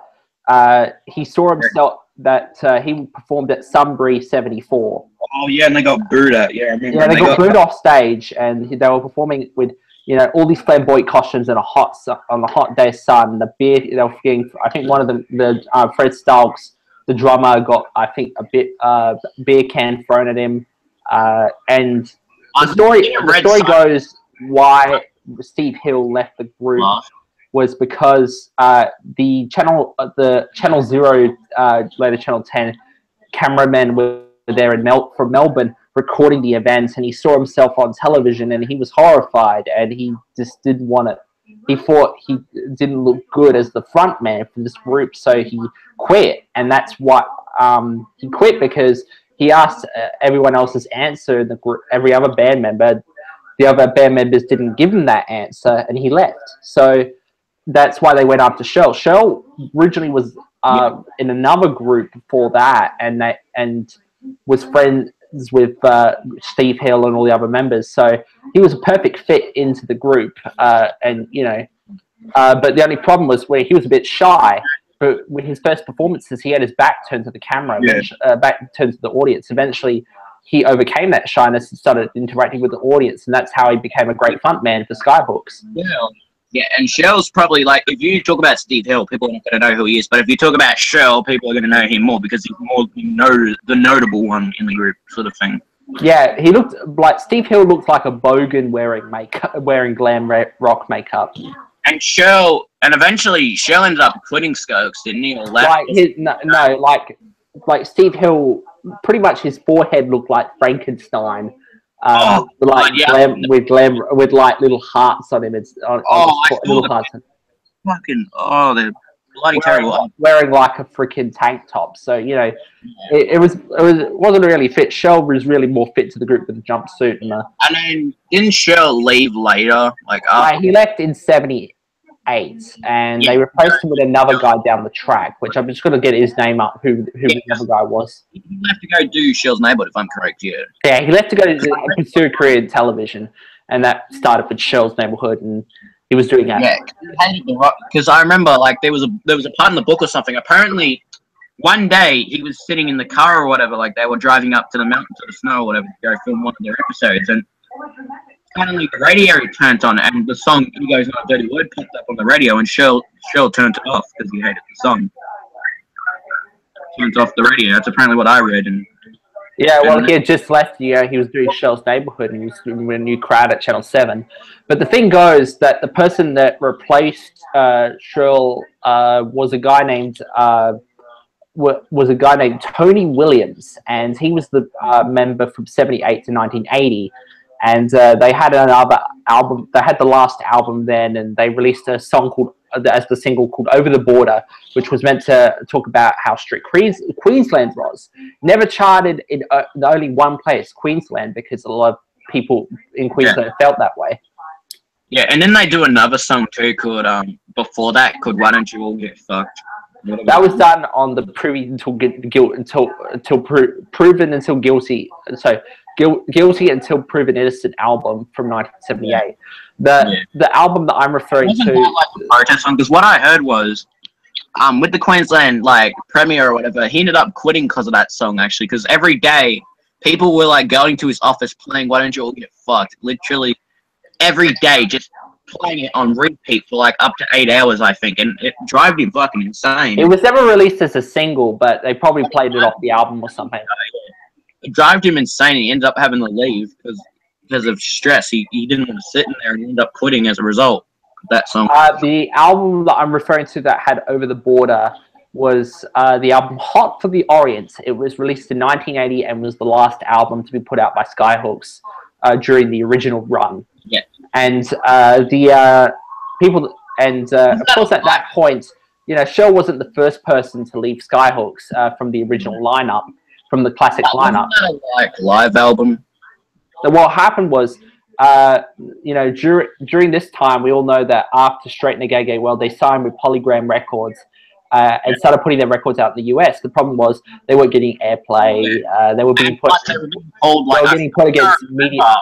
Speaker 2: he saw himself that he performed at Sunbury 74.
Speaker 1: Oh yeah, and they got booed at. Yeah, I remember.
Speaker 2: Yeah, they got booed off stage, and they were performing with all these flamboyant costumes and on a hot day of sun. The beer they were getting. I think one of the Fred Stalks, the drummer, got I think a bit beer can thrown at him, and the story goes why Steve Hill left the group was because the Channel Zero, later Channel 10 cameramen were there from Melbourne recording the events, and he saw himself on television, and he was horrified, and he just didn't want it. He thought he didn't look good as the front man for this group, so he quit, and that's what he quit because he asked everyone else's answer in the group, every other band member. The other band members didn't give him that answer, and he left. So that's why they went after Shell. Shell originally was in another group before that, and was friends with Steve Hill and all the other members. So he was a perfect fit into the group, but the only problem was where he was a bit shy. But with his first performances, he had his back turned to the camera, back turned to the audience. Eventually, he overcame that shyness and started interacting with the audience, and that's how he became a great frontman for Skyhooks.
Speaker 1: Yeah, and Shell's probably like, if you talk about Steve Hill, people are not going to know who he is. But if you talk about Shell, people are going to know him more because he's more the notable one in the group, sort of thing.
Speaker 2: Yeah, he looked like Steve Hill looked like a bogan wearing glam rock makeup.
Speaker 1: And eventually Shell ended up quitting Skyhooks, didn't he? Or left?
Speaker 2: Like Steve Hill, pretty much his forehead looked like Frankenstein. With like little hearts on him. Little hearts.
Speaker 1: They're bloody terrible.
Speaker 2: Wearing like a freaking tank top. So it wasn't really fit. Shell was really more fit to the group with the jumpsuit and
Speaker 1: then didn't Shell leave later?
Speaker 2: He left in '78, and they replaced him with another guy down the track, which I'm just going to get his name up. Who the other guy was?
Speaker 1: He left to go do Shell's neighborhood, if I'm correct.
Speaker 2: Yeah, he left to go to pursue a career in television, and that started with Shell's neighborhood, and he was doing that.
Speaker 1: Yeah, because I remember there was a part in the book or something. Apparently, one day he was sitting in the car or whatever, they were driving up to the mountains or the snow or whatever to go film one of their episodes, and suddenly the radio turned on, and the song "He Goes Not a Dirty Word" popped up on the radio, and Shell turned it off because he hated the song. Turned off the radio. That's apparently what I read. And
Speaker 2: he had just left. He was doing Shell's Neighborhood, and he was doing a new crowd at Channel 7. But the thing goes that the person that replaced Shell was a guy named Tony Williams, and he was the member from '78 to 1980. And they had another album. They had the last album then, and they released a song as the single called "Over the Border," which was meant to talk about how strict Queensland was. Never charted in only one place, Queensland, because a lot of people in Queensland felt that way.
Speaker 1: Yeah, and then they do another song too called before that called "Why Don't You All Get Fucked."
Speaker 2: That was done on the Proven Until Guilty. So Guilty Until Proven Innocent album from 1978. The album that I'm referring to,
Speaker 1: a protest song, because what I heard was with the Queensland premier or whatever, he ended up quitting because of that song actually, because every day people were going to his office playing "Why Don't You All Get Fucked," literally every day, just playing it on repeat for up to 8 hours, I think, and it drove him fucking insane.
Speaker 2: It was never released as a single, but they probably played it off the album or something.
Speaker 1: It drove him insane. He ended up having to leave because of stress. He didn't want to sit in there, and he ended up quitting as a result of that song.
Speaker 2: The album that I'm referring to that had "Over the Border" was the album "Hot for the Orient." It was released in 1980 and was the last album to be put out by Skyhooks during the original run.
Speaker 1: Yeah.
Speaker 2: And people, and of course at that point, Shell wasn't the first person to leave Skyhooks from the original lineup, from the classic lineup.
Speaker 1: Wasn't that a live album?
Speaker 2: So what happened was, during this time, we all know that after Straight and Gay World, they signed with Polygram Records and started putting their records out in the US. The problem was they weren't getting airplay. They were being put against media.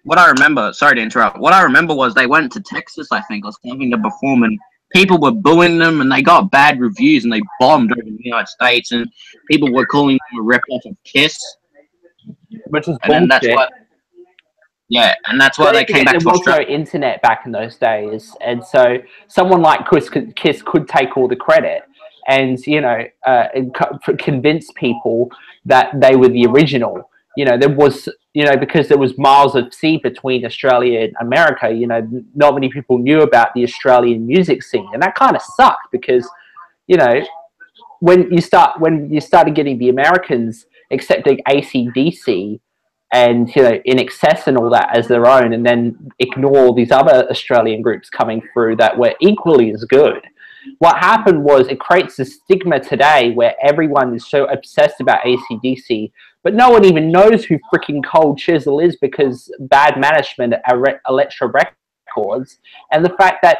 Speaker 2: What I remember, sorry to interrupt, what I remember was they went to Texas, I think, or something to perform, and
Speaker 1: people were booing them, and they got bad reviews, and they bombed over in the United States, and people were calling them a rip-off of Kiss.
Speaker 2: Which is
Speaker 1: and then that's
Speaker 2: bullshit.
Speaker 1: why, yeah, and that's why they came back to Australia.
Speaker 2: There was no internet back in those days, and so someone like Kiss could take all the credit, and convince people that they were the original. There was, because there was miles of sea between Australia and America. Not many people knew about the Australian music scene, and that kind of sucked because, when you started getting the Americans accepting AC/DC and In Excess and all that as their own, and then ignore all these other Australian groups coming through that were equally as good. What happened was it creates a stigma today where everyone is so obsessed about AC/DC, but no one even knows who freaking Cold Chisel is because bad management at Elektra Records, and the fact that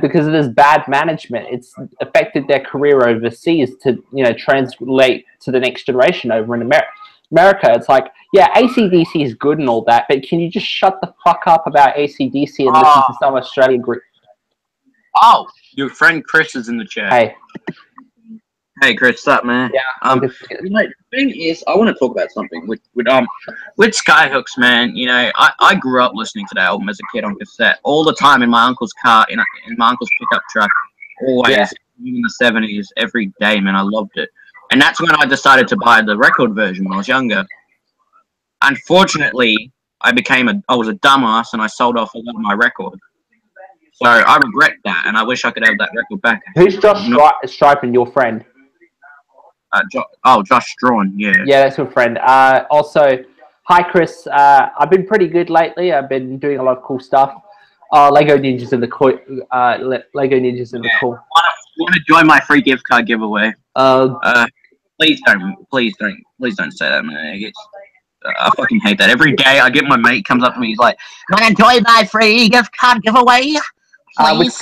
Speaker 2: because of this bad management, it's affected their career overseas to, translate to the next generation over in America. It's like, yeah, AC/DC is good and all that, but can you just shut the fuck up about AC/DC and listen to some Australian group?
Speaker 1: Oh, your friend Chris is in the chat. Hey, Chris, what's up, man?
Speaker 2: Yeah.
Speaker 1: The thing is, I want to talk about something with Skyhooks, man. I grew up listening to that album as a kid on cassette all the time in my uncle's car, in my uncle's pickup truck, always in the 70s, every day, man. I loved it, and that's when I decided to buy the record version when I was younger. Unfortunately, I was a dumbass and I sold off a lot of my records. So I regret that, and I wish I could have that record back.
Speaker 2: Who's Josh Stripen, your friend?
Speaker 1: Josh Strawn, yeah. Yeah,
Speaker 2: that's your friend. Also, hi, Chris. I've been pretty good lately. I've been doing a lot of cool stuff. Lego Ninjas in the cool. Lego Ninjas in the cool.
Speaker 1: Want to join my free gift card giveaway? Please don't say that, man. I fucking hate that. Every day I get my mate comes up to me. He's like, "Want to join my free gift card giveaway?"
Speaker 2: With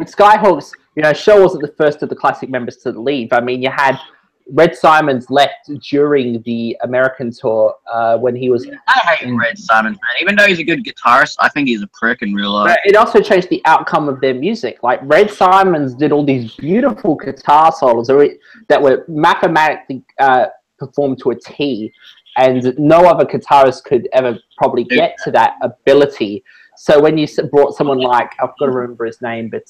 Speaker 2: Skyhawks, Shaw wasn't the first of the classic members to leave. I mean, you had Red Simons left during the American tour when he was...
Speaker 1: I hate Red Simons, man. Even though he's a good guitarist, I think he's a prick in real life.
Speaker 2: It also changed the outcome of their music. Like, Red Simons did all these beautiful guitar solos that were mathematically performed to a T, and no other guitarist could ever probably get to that ability. So when you brought someone like, I've got to remember his name, but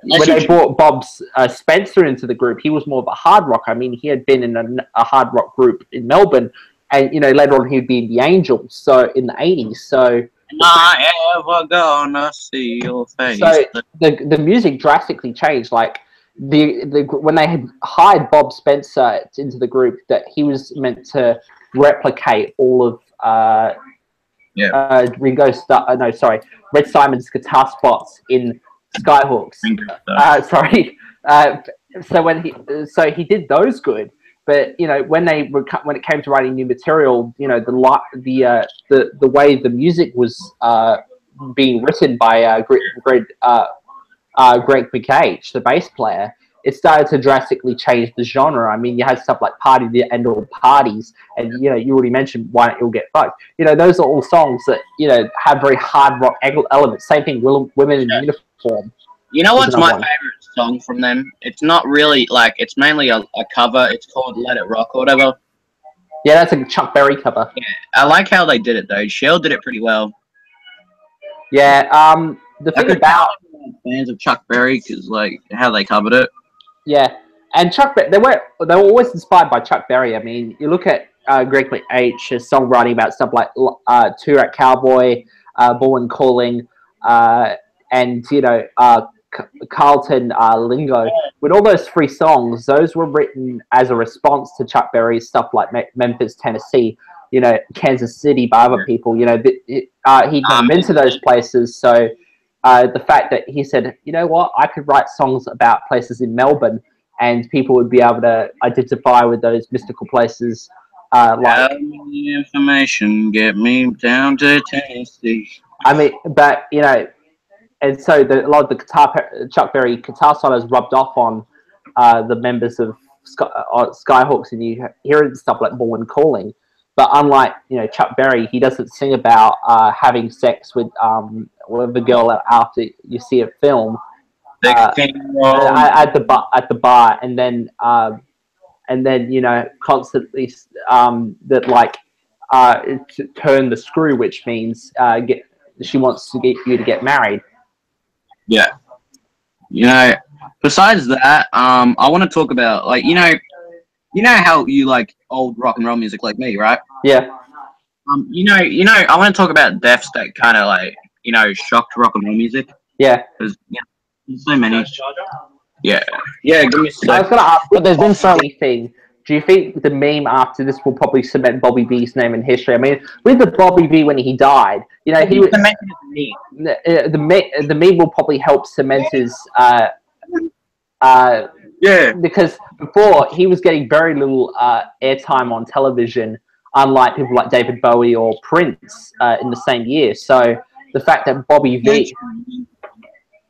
Speaker 2: when they brought Bob Spencer into the group, he was more of a hard rock. I mean, he had been in a hard rock group in Melbourne, and later on he'd be in the Angels, so in the 80s. So
Speaker 1: not ever gonna see your face.
Speaker 2: So the music drastically changed. Like when they had hired Bob Spencer into the group, that he was meant to replicate all of Red Simon's guitar spots in Skyhawks. So he did those good, but when it came to writing new material, the way the music was being written by Greg McCage, the bass player, it started to drastically change the genre. I mean, you had stuff like Party to End All Parties, and you already mentioned Why Don't You'll Get Fucked. Those are all songs that have very hard rock elements. Same thing, Women in Uniform.
Speaker 1: You know what's my favorite song from them? It's not really it's mainly a cover. It's called Let It Rock or whatever.
Speaker 2: Yeah, that's a Chuck Berry cover.
Speaker 1: Yeah, I like how they did it though. Shell did it pretty well.
Speaker 2: Yeah, the thing about
Speaker 1: fans of Chuck Berry because how they covered it.
Speaker 2: Yeah, and Chuck Berry, they were always inspired by Chuck Berry. I mean, you look at Greg McH's songwriting about stuff like Two-Rat Cowboy, Bull and Calling, and Carlton Lingo. With all those three songs, those were written as a response to Chuck Berry's stuff like Memphis, Tennessee, Kansas City by other people. He'd never been to those places, so the fact that he said, you know what, I could write songs about places in Melbourne and people would be able to identify with those mystical places.
Speaker 1: Information, get me down to Tennessee.
Speaker 2: I mean, but, and so a lot of the Chuck Berry guitar solos rubbed off on the members of Skyhawks, and you hear stuff like Bull and Calling. But unlike, you know, Chuck Berry, he doesn't sing about having sex with the girl after you see a film at the bar, and then you know, constantly that like turn the screw, which means she wants to get you to get married.
Speaker 1: Yeah. You know, besides that, I want to talk about, like, you know how you like old rock and roll music like me, right?
Speaker 2: Yeah.
Speaker 1: You know, I want to talk about deaths that kind of like, you know, shocked rock and roll music.
Speaker 2: Yeah.
Speaker 1: Because, you know, there's so many. Yeah. Yeah, give me a sec.
Speaker 2: I was going to ask, but there's been so many things. Do you think the meme after this will probably cement Bobby V's name in history? I mean, with the Bobby V when he died, you know, the meme will probably help cement his
Speaker 1: yeah,
Speaker 2: because before he was getting very little airtime on television, unlike people like David Bowie or Prince in the same year. So the fact that Bobby V,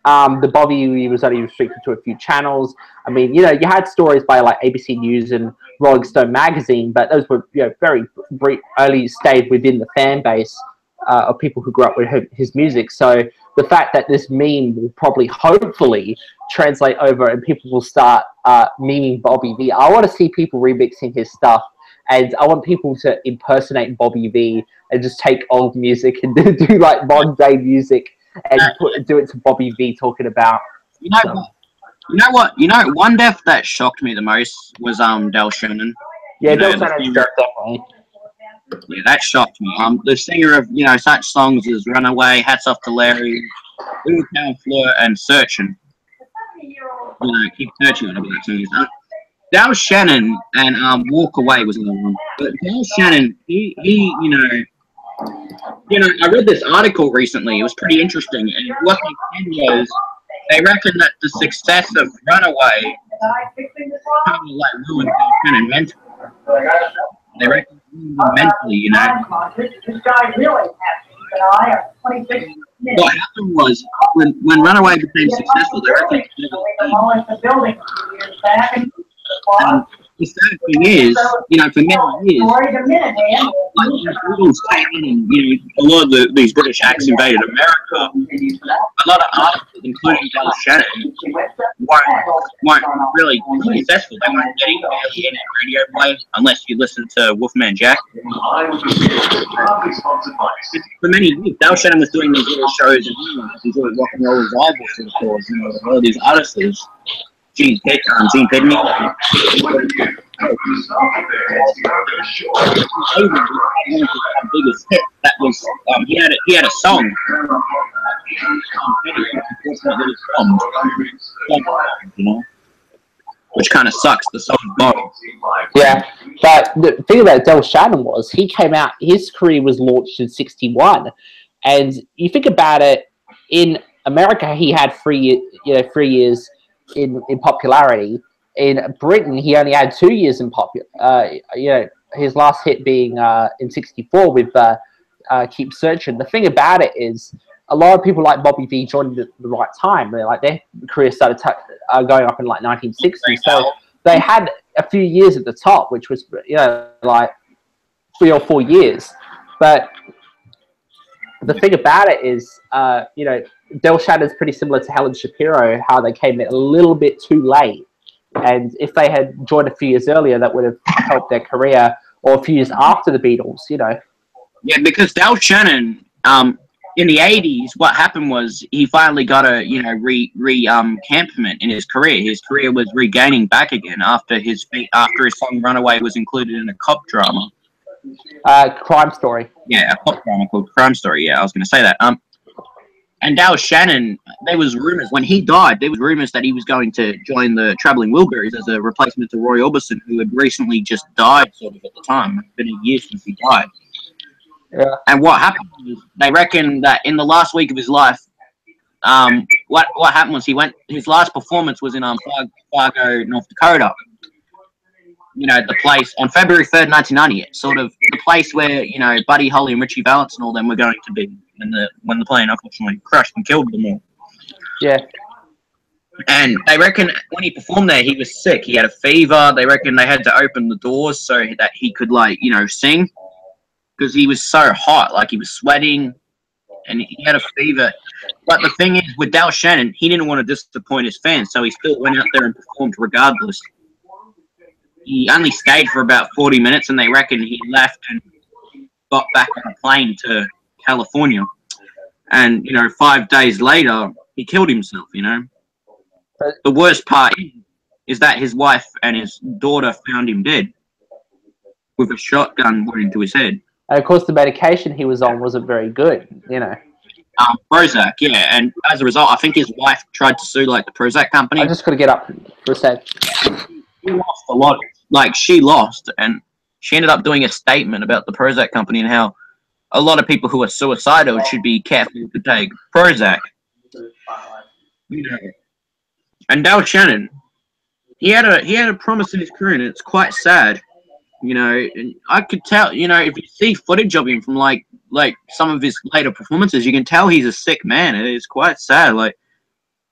Speaker 2: the Bobby V was only restricted to a few channels. I mean, you know, you had stories by like ABC News and Rolling Stone magazine, but those were, you know, very brief, only stayed within the fan base of people who grew up with his music. So the fact that this meme will probably, hopefully, translate over and people will start memeing Bobby V. I want to see people remixing his stuff, and I want people to impersonate Bobby V and just take old music and do like modern day music and do it to Bobby V talking about.
Speaker 1: You know what? One death that shocked me the most was Del Shannon.
Speaker 2: Yeah, Del Shannon definitely.
Speaker 1: Yeah, that shocked me. The singer of, you know, such songs as Runaway, Hats Off to Larry, Little Town Fleur, and Searchin'. You know, Keep Searching, whatever that song is. Del Shannon and Walk Away was another one. But Del Shannon, he you know, I read this article recently. It was pretty interesting, and what they said was they reckon that the success of Runaway kind of like ruined Del Shannon mentally. They reckon mentally, you know. What happened was when Runaway became successful, they reckon and the sad thing is, you know, for many years, like, Beatles came in and, you know, a lot of these British acts invaded America. A lot of artists, including Del Shannon, weren't really successful. They weren't getting barely any radio play unless you listen to Wolfman Jack. For many years, Del Shannon was doing these little shows and these little rock and roll revival sort of tours, you know, all of these artists. Gene Pitney. Biggest hit. That was he had a song. You know, which kind of sucks. The song gone.
Speaker 2: Yeah, but the thing about Del Shannon was he came out. His career was launched in '61, and you think about it, in America he had 3 years in popularity. In Britain, he only had 2 years in you know, his last hit being in '64 with Keep Searching. The thing about it is, a lot of people like Bobby V joined at the right time. They're like, their career started going up in like 1960, so they had a few years at the top, which was, you know, like 3 or 4 years. But the thing about it is, you know, Del Shannon's pretty similar to Helen Shapiro, how they came in a little bit too late. And if they had joined a few years earlier, that would have helped their career, or a few years after the Beatles, you know.
Speaker 1: Yeah, because Del Shannon, in the 80s, what happened was he finally got a, you know, campment in his career. His career was regaining back again after his song Runaway was included in a cop drama.
Speaker 2: Crime Story.
Speaker 1: Yeah, a pop drama called Crime Story. Yeah, I was going to say that. And Del Shannon, there was rumors when he died. There was rumors that he was going to join the Traveling Wilburys as a replacement to Roy Orbison, who had recently just died, sort of at the time. It's been a year since he died.
Speaker 2: Yeah.
Speaker 1: And what happened was, they reckon that in the last week of his life, what happened was his last performance was in Fargo, North Dakota. You know, the place on February 3rd, 1990. It's sort of the place where, you know, Buddy Holly and Richie Valens and all them were going to be when the plane unfortunately crashed and killed them all.
Speaker 2: Yeah.
Speaker 1: And they reckon when he performed there, he was sick. He had a fever. They reckon they had to open the doors so that he could, like, you know, sing. because he was so hot, like he was sweating, and he had a fever. But the thing is, with Dal Shannon, he didn't want to disappoint his fans, so he still went out there and performed regardless. He only stayed for about 40 minutes, and they reckon he left and got back on a plane to California. And, 5 days later, he killed himself, But the worst part is that his wife and his daughter found him dead with a shotgun put into his head.
Speaker 2: And, of course, the medication he was on wasn't very good,
Speaker 1: Prozac, yeah. And as a result, I think his wife tried to sue, the Prozac company.
Speaker 2: I just got to get up for a sec.
Speaker 1: She lost a lot. She lost, and she ended up doing a statement about the Prozac company and how a lot of people who are suicidal should be careful to take Prozac. And Dal Shannon, he had a promise in his career, and it's quite sad. And I could tell, if you see footage of him from like some of his later performances, you can tell he's a sick man. It is quite sad. Like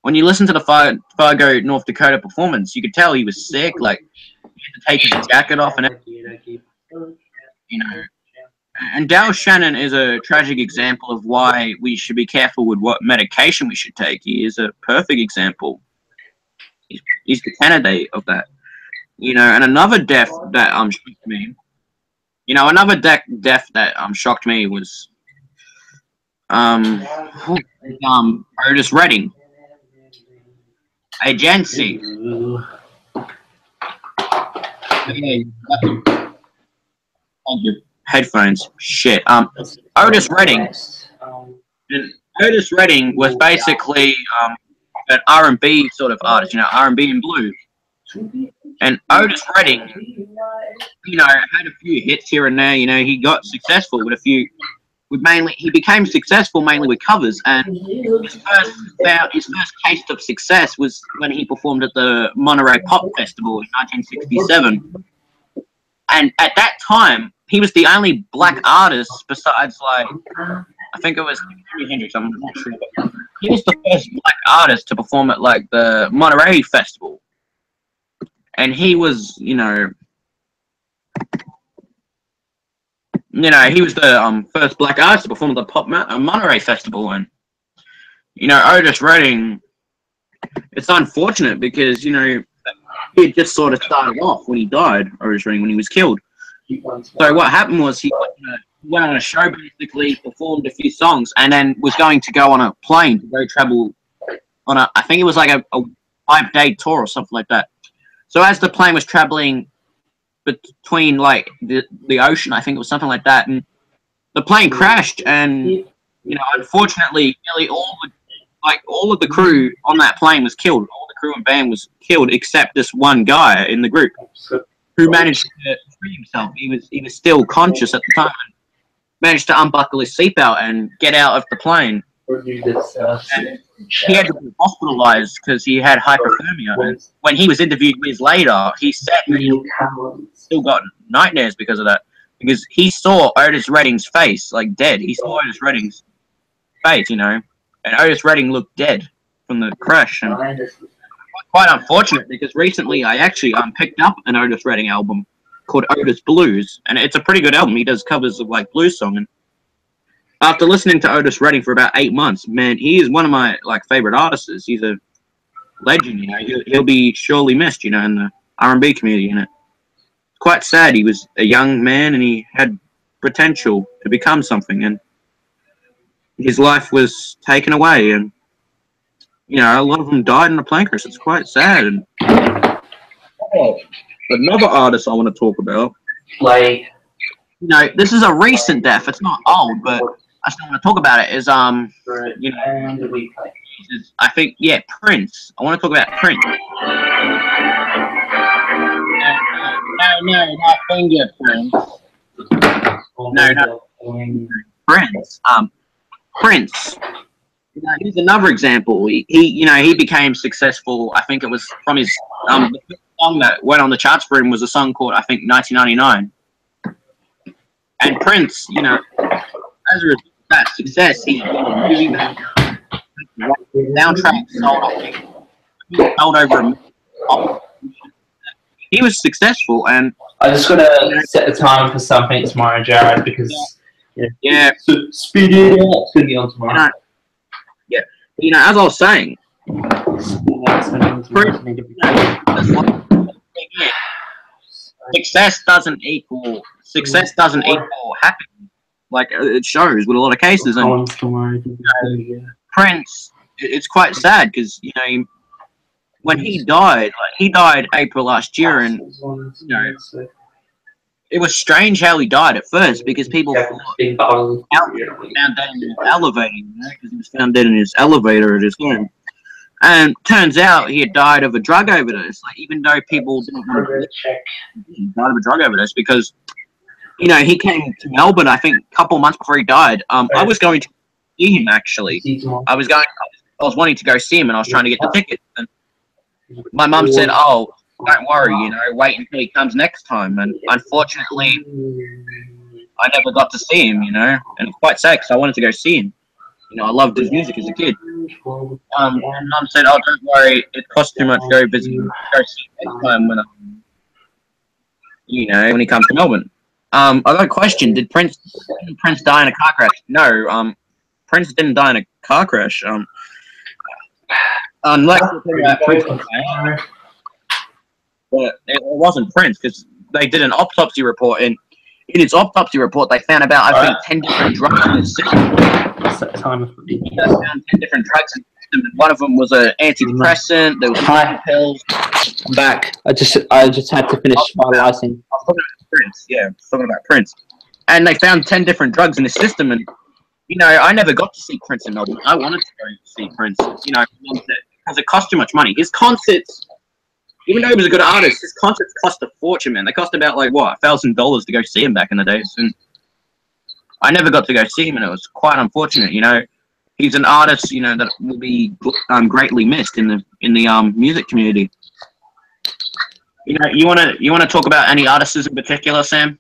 Speaker 1: when you listen to the Fargo, North Dakota performance, you could tell he was sick. Like he had to take his jacket off and everything. And Dal Shannon is a tragic example of why we should be careful with what medication we should take. He is a perfect example. He's the candidate of that. And another death that shocked me. Another death that shocked me was Otis Redding, a Gency. Headphones. Shit. Otis Redding. And Otis Redding was basically an R&B sort of artist. R&B and blues. And Otis Redding, had a few hits here and there. He got successful with a few. He became successful mainly with covers. And his first taste of success was when he performed at the Monterey Pop Festival in 1967. And at that time, he was the only black artist besides, I think it was Jimi Hendrix, I'm not sure. But he was the first black artist to perform at, the Monterey Festival. And he was, he was the first black artist to perform at the Monterey Festival. And, Otis Redding, it's unfortunate because, he had just sort of started off when he died, Otis Redding, when he was killed. So what happened was he went on a show, basically, performed a few songs, and then was going to go on a plane to go travel on I think it was like a 5-day tour or something like that. So as the plane was traveling between the ocean, I think it was something like that, and the plane crashed, and unfortunately, nearly all of the crew on that plane was killed. All the crew and band was killed except this one guy in the group who managed to free himself. He was still conscious at the time. Managed to unbuckle his seatbelt and get out of the plane. He had to be hospitalized because he had hypothermia. And when he was interviewed years later, he said that he still got nightmares because of that. Because he saw Otis Redding's face, dead. He saw Otis Redding's face, and Otis Redding looked dead from the crash. And quite unfortunate because recently I actually picked up an Otis Redding album called Otis Blues, and it's a pretty good album. He does covers of blues song, and after listening to Otis Redding for about 8 months, man, he is one of my favorite artists. He's a legend, He'll be surely missed, in the R&B community, It's quite sad. He was a young man, and he had potential to become something, and his life was taken away, and a lot of them died in the plane crash. It's quite sad. And another artist I want to talk about, this is a recent death. It's not old, but I still want to talk about it. Is I think Prince. I want to talk about Prince. No, not finger Prince. No, not Prince. Prince. He's another example. He became successful. I think it was from his the first song that went on the charts for him was a song called, I think, 1999. And Prince, as a result of that success, he moving that soundtrack sold over a million. He was successful, and
Speaker 3: I just got to set the time for something tomorrow, Jared, because
Speaker 1: Yeah.
Speaker 3: So speed it up. It's gonna be on tomorrow.
Speaker 1: Yeah. You know, as I was saying, success doesn't equal happiness. Like it shows with a lot of cases, and Prince, it's quite sad because when he died, he died April last year, and it was strange how he died at first because people thought he found dead in his elevator, because he was found dead in his elevator at his home. And turns out he had died of a drug overdose. Like, even though people didn't want to believe he died of a drug overdose because, he came to Melbourne, I think, a couple months before he died. I was going to see him, actually. I was wanting to go see him, and I was trying to get the ticket. And my mum said, "Oh, don't worry, wait until he comes next time." And unfortunately, I never got to see him, and it's quite sad because I wanted to go see him. I loved his music as a kid. And Mum said, "Oh, don't worry, it costs too much to go visit him. Go see him next time when he comes to Melbourne." I got a question. Did Prince die in a car crash? No, Prince didn't die in a car crash. Unless you're talking about Prince, but it wasn't Prince because they did an autopsy report, and in its autopsy report, they found about, I think, 10 different drugs in his system. They found 10 different drugs in his system. One of them was an antidepressant. There was pills.
Speaker 2: I'm back. I just had to finish finalizing.
Speaker 1: I was talking about Prince. Yeah, I was talking about Prince. And they found 10 different drugs in his system, and I never got to see Prince in Melbourne. I wanted to go see Prince, because it cost too much money. His concerts, even though he was a good artist, his concerts cost a fortune, man. They cost about $1,000 to go see him back in the days, and I never got to go see him, and it was quite unfortunate. He's an artist, that will be greatly missed in the music community. You wanna talk about any artists in particular, Sam?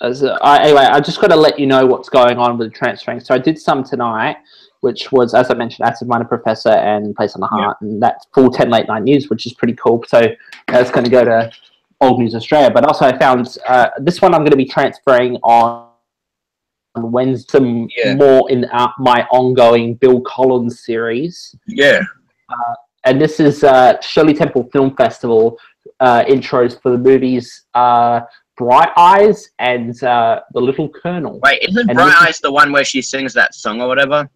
Speaker 2: Anyway, I just got to let you know what's going on with transferring. So I did some tonight, which was, as I mentioned, Acid Minor Professor and Place on the Heart, and that's full 10 late night news, which is pretty cool. So that's going to go to Old News Australia. But also I found this one I'm going to be transferring on Wednesday, more in my ongoing Bill Collins series.
Speaker 1: Yeah.
Speaker 2: And this is Shirley Temple Film Festival intros for the movies Bright Eyes and The Little Colonel.
Speaker 1: Wait, isn't Bright Eyes the one where she sings that song or whatever?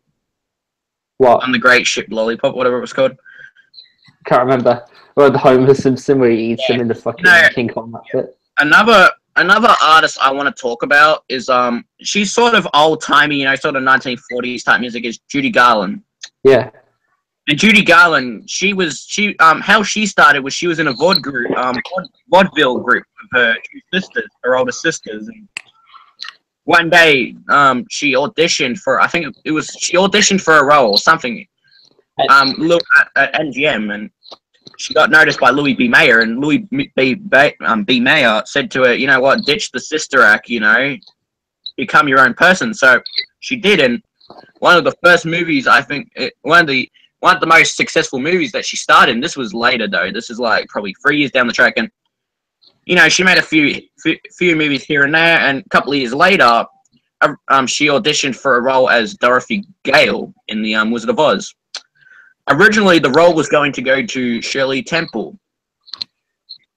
Speaker 2: What?
Speaker 1: On the Great Ship Lollipop, whatever it was called.
Speaker 2: Can't remember. Or the Homer Simpson where he eats them in the fucking King Kong outfit.
Speaker 1: Another artist I want to talk about is she's sort of old-timey, sort of 1940s type music, is Judy Garland.
Speaker 2: Yeah.
Speaker 1: And Judy Garland, how she started was she was in a vaudeville group with her two sisters, her older sisters. And one day, she auditioned for, I think she auditioned for a role or something, at MGM, and she got noticed by Louis B. Mayer, and Louis B. Mayer said to her, "You know what? Ditch the sister act. Become your own person." So she did, and one of the first movies, I think, one of the most successful movies that she starred in. This was later though. This is probably 3 years down the track, and she made a few movies here and there. And a couple of years later, she auditioned for a role as Dorothy Gale in the Wizard of Oz. Originally, the role was going to go to Shirley Temple,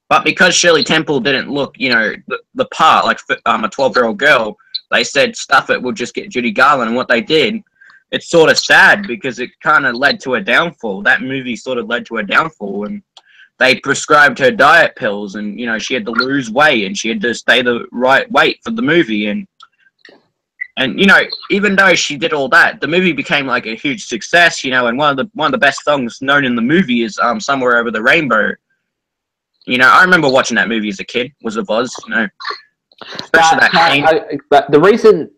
Speaker 1: but because Shirley Temple didn't look, the part like a 12-year-old girl, they said, "Stuff it, we'll just get Judy Garland." And what they did, it's sort of sad because it kind of led to a downfall. That movie sort of led to a downfall, and they prescribed her diet pills, and she had to lose weight, and she had to stay the right weight for the movie, and even though she did all that, the movie became like a huge success, and one of the best songs known in the movie is "Somewhere Over the Rainbow." I remember watching that movie as a kid, Wizard of Oz, Especially
Speaker 2: but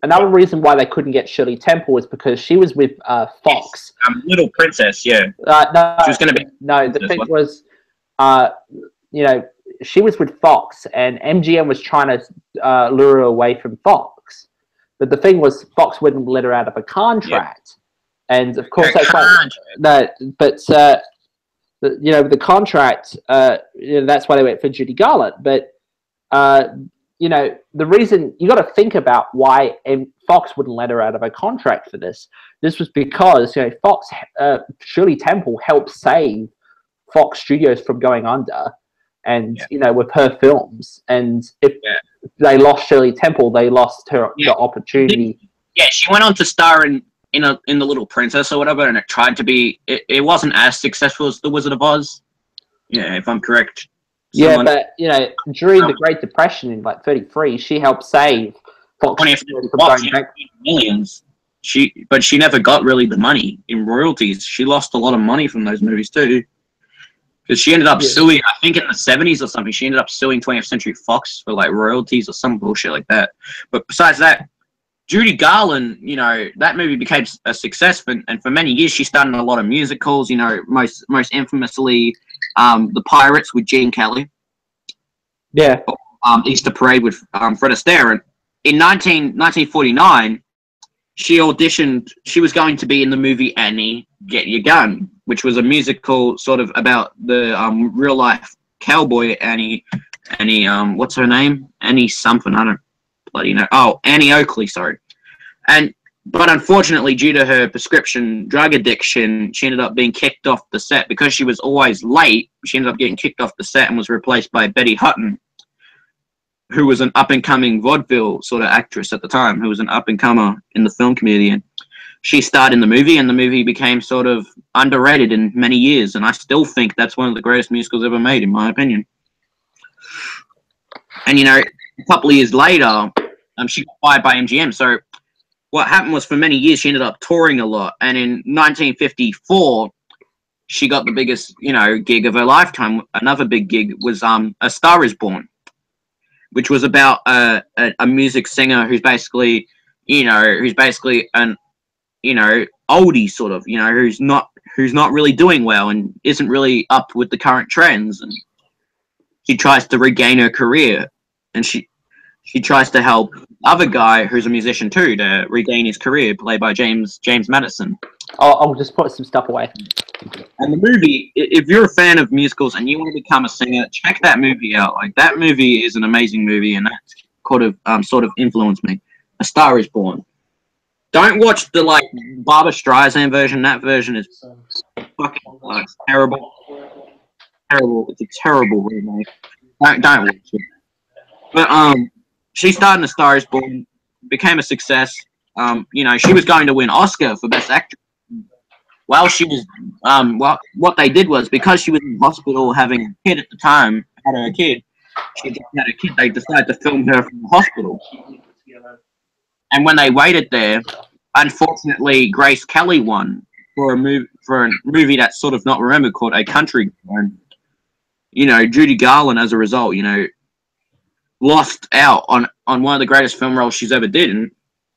Speaker 2: another reason why they couldn't get Shirley Temple was because she was with Fox.
Speaker 1: Little Princess, yeah.
Speaker 2: No,
Speaker 1: she was going to be.
Speaker 2: No, the thing was, she was with Fox, and MGM was trying to lure her away from Fox. But the thing was, Fox wouldn't let her out of a contract, and of course that's why. No, but the contract, that's why they went for Judy Garland, but. you know, the reason you got to think about why Fox wouldn't let her out of her contract for this. This was because, you know, Fox, Shirley Temple helped save Fox Studios from going under, and you know, with her films. And if they lost Shirley Temple, they lost her the opportunity.
Speaker 1: Yeah, she went on to star in The Little Princess or whatever, and it tried to be. It wasn't as successful as The Wizard of Oz. Yeah, if I'm correct.
Speaker 2: Yeah, but you know, during the Great Depression in like '33, she helped save Fox Studios from going back.
Speaker 1: Millions. But she never got really the money in royalties. She lost a lot of money from those movies too. Because she ended up suing, I think in the 70s or something, she ended up suing 20th Century Fox for like royalties or some bullshit like that. But besides that, Judy Garland, you know, that movie became a success, and for many years she starred in a lot of musicals, you know, most infamously The Pirates with Gene Kelly.
Speaker 2: Yeah.
Speaker 1: Easter Parade with Fred Astaire. And in 1949, she auditioned, she was going to be in the movie Annie, Get Your Gun, which was a musical sort of about the real life cowboy Annie, what's her name? Annie something, I don't bloody know. Oh, Annie Oakley, sorry. But unfortunately, due to her prescription drug addiction, she ended up being kicked off the set. Because she was always late, she ended up getting kicked off the set and was replaced by Betty Hutton, who was an up-and-coming vaudeville sort of actress at the time, who was an up-and-comer in the film community. And she starred in the movie, and the movie became sort of underrated in many years. And I still think that's one of the greatest musicals ever made, in my opinion. And, you know, a couple of years later, she got fired by MGM. So what happened was, for many years, she ended up touring a lot. And in 1954, she got the biggest, you know, gig of her lifetime. Another big gig was A Star Is Born, which was about a music singer who's basically an, you know, oldie sort of, you know, who's not really doing well and isn't really up with the current trends, and she tries to regain her career, and she tries to help other guy who's a musician too to regain his career, played by James Madison.
Speaker 2: I'll just put some stuff away.
Speaker 1: And the movie, if you're a fan of musicals and you want to become a singer, check that movie out. Like, that movie is an amazing movie, and that sort of influenced me. A Star Is Born. Don't watch the like Barbra Streisand version. That version is fucking terrible. Terrible. It's a terrible remake. Don't watch it. But she starred in A Star Is Born, became a success. You know, she was going to win Oscar for Best Actress. While she was, what they did was, because she was in hospital having a kid at the time, had a kid, they decided to film her from the hospital. And when they waited there, unfortunately, Grace Kelly won for a movie that's sort of not remembered, called A Country Girl. And, you know, Judy Garland, as a result, you know, lost out on one of the greatest film roles she's ever did. And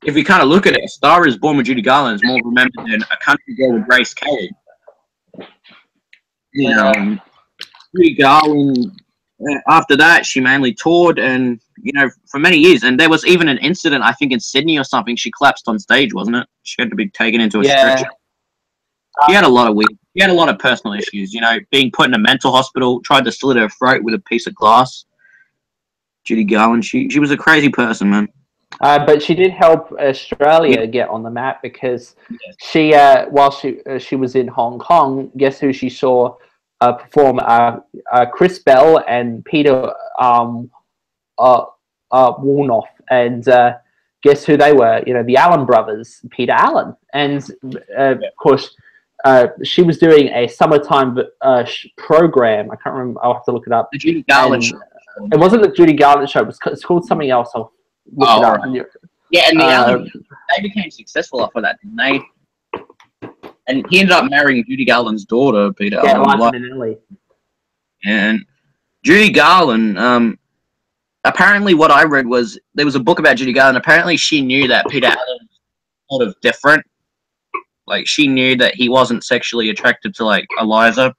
Speaker 1: if you kind of look at it, A Star Is Born with Judy Garland is more remembered than A Country Girl with Grace Kelly. You know, Judy Garland, after that, she mainly toured, and, you know, for many years. And there was even an incident, I think in Sydney or something, she collapsed on stage, wasn't it? She had to be taken into a stretcher. She had a lot of personal issues, you know, being put in a mental hospital, tried to slit her throat with a piece of glass. Judy Garland, she was a crazy person, man.
Speaker 2: But she did help Australia get on the map, because she, while she was in Hong Kong, guess who she saw perform? Chris Bell and Peter Warnoff, and guess who they were? You know, the Allen brothers, Peter Allen, and of course, she was doing a summertime program. I can't remember. I'll have to look it up.
Speaker 1: The Judy Garland show.
Speaker 2: It wasn't the Judy Garland show. It's called something else. I'll look it up.
Speaker 1: Right. Yeah, and the Allen, they became successful off of that, didn't they? And he ended up marrying Judy Garland's daughter, Peter Allen. And Judy Garland, apparently what I read was, there was a book about Judy Garland. Apparently she knew that Peter Allen was sort of different. Like, she knew that he wasn't sexually attracted to, like, Eliza.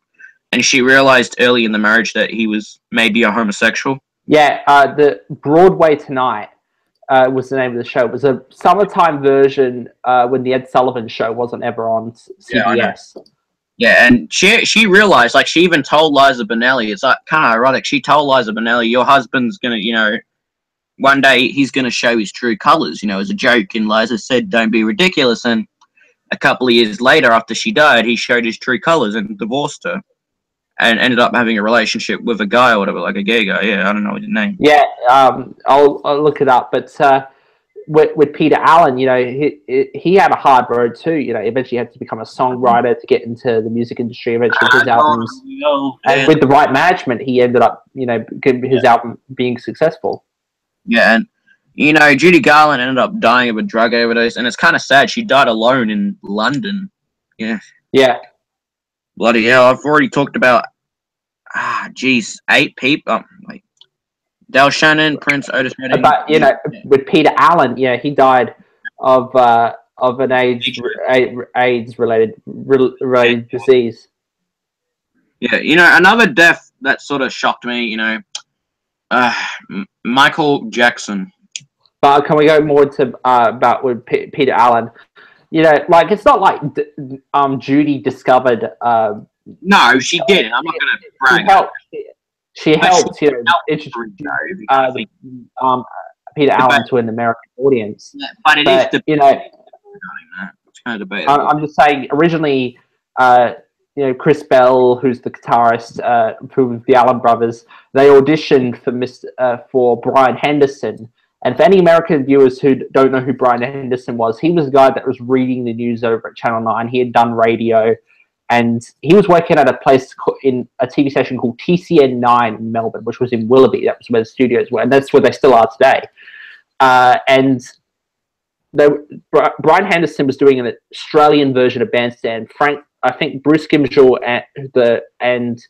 Speaker 1: And she realized early in the marriage that he was maybe a homosexual. Yeah,
Speaker 2: the Broadway Tonight was the name of the show. It was a summertime version when the Ed Sullivan Show wasn't ever on CBS.
Speaker 1: Yeah, and she realized, like, she even told Liza Minnelli, it's like kind of ironic, she told Liza Minnelli, your husband's gonna, you know, one day he's going to show his true colors, you know, as a joke. And Liza said, "Don't be ridiculous." And a couple of years later, after she died, he showed his true colors and divorced her, and ended up having a relationship with a guy or whatever, like a gay guy. Yeah, I don't know his name.
Speaker 2: Yeah, I'll look it up. But with Peter Allen, you know, he had a hard road too. You know, eventually had to become a songwriter to get into the music industry. Eventually, his albums, and with the right management, he ended up, you know, his album being successful.
Speaker 1: Yeah, and you know, Judy Garland ended up dying of a drug overdose, and it's kind of sad. She died alone in London. Yeah.
Speaker 2: Yeah.
Speaker 1: Bloody hell! I've already talked about 8 people. Like Del Shannon, Prince, Otis Redding.
Speaker 2: But you know, with Peter Allen, yeah, he died of an AIDS related disease.
Speaker 1: Yeah, you know, another death that sort of shocked me. You know, Michael Jackson.
Speaker 2: But can we go more to about with Peter Allen? You know, like it's not like Judy discovered.
Speaker 1: No, she didn't. I'm not going to brag.
Speaker 2: She helped, you know, introduce Peter Allen to an American audience.
Speaker 1: Yeah, but
Speaker 2: you know,
Speaker 1: it's kind of debatable.
Speaker 2: I'm just saying. Originally, you know, Chris Bell, who's the guitarist from the Allen Brothers, they auditioned for Brian Henderson. And for any American viewers who don't know who Brian Henderson was, he was the guy that was reading the news over at Channel 9. He had done radio, and he was working at a place in a TV station called TCN 9 in Melbourne, which was in Willoughby. That was where the studios were, and that's where they still are today. And Brian Henderson was doing an Australian version of Bandstand. I think Bruce Grimshaw and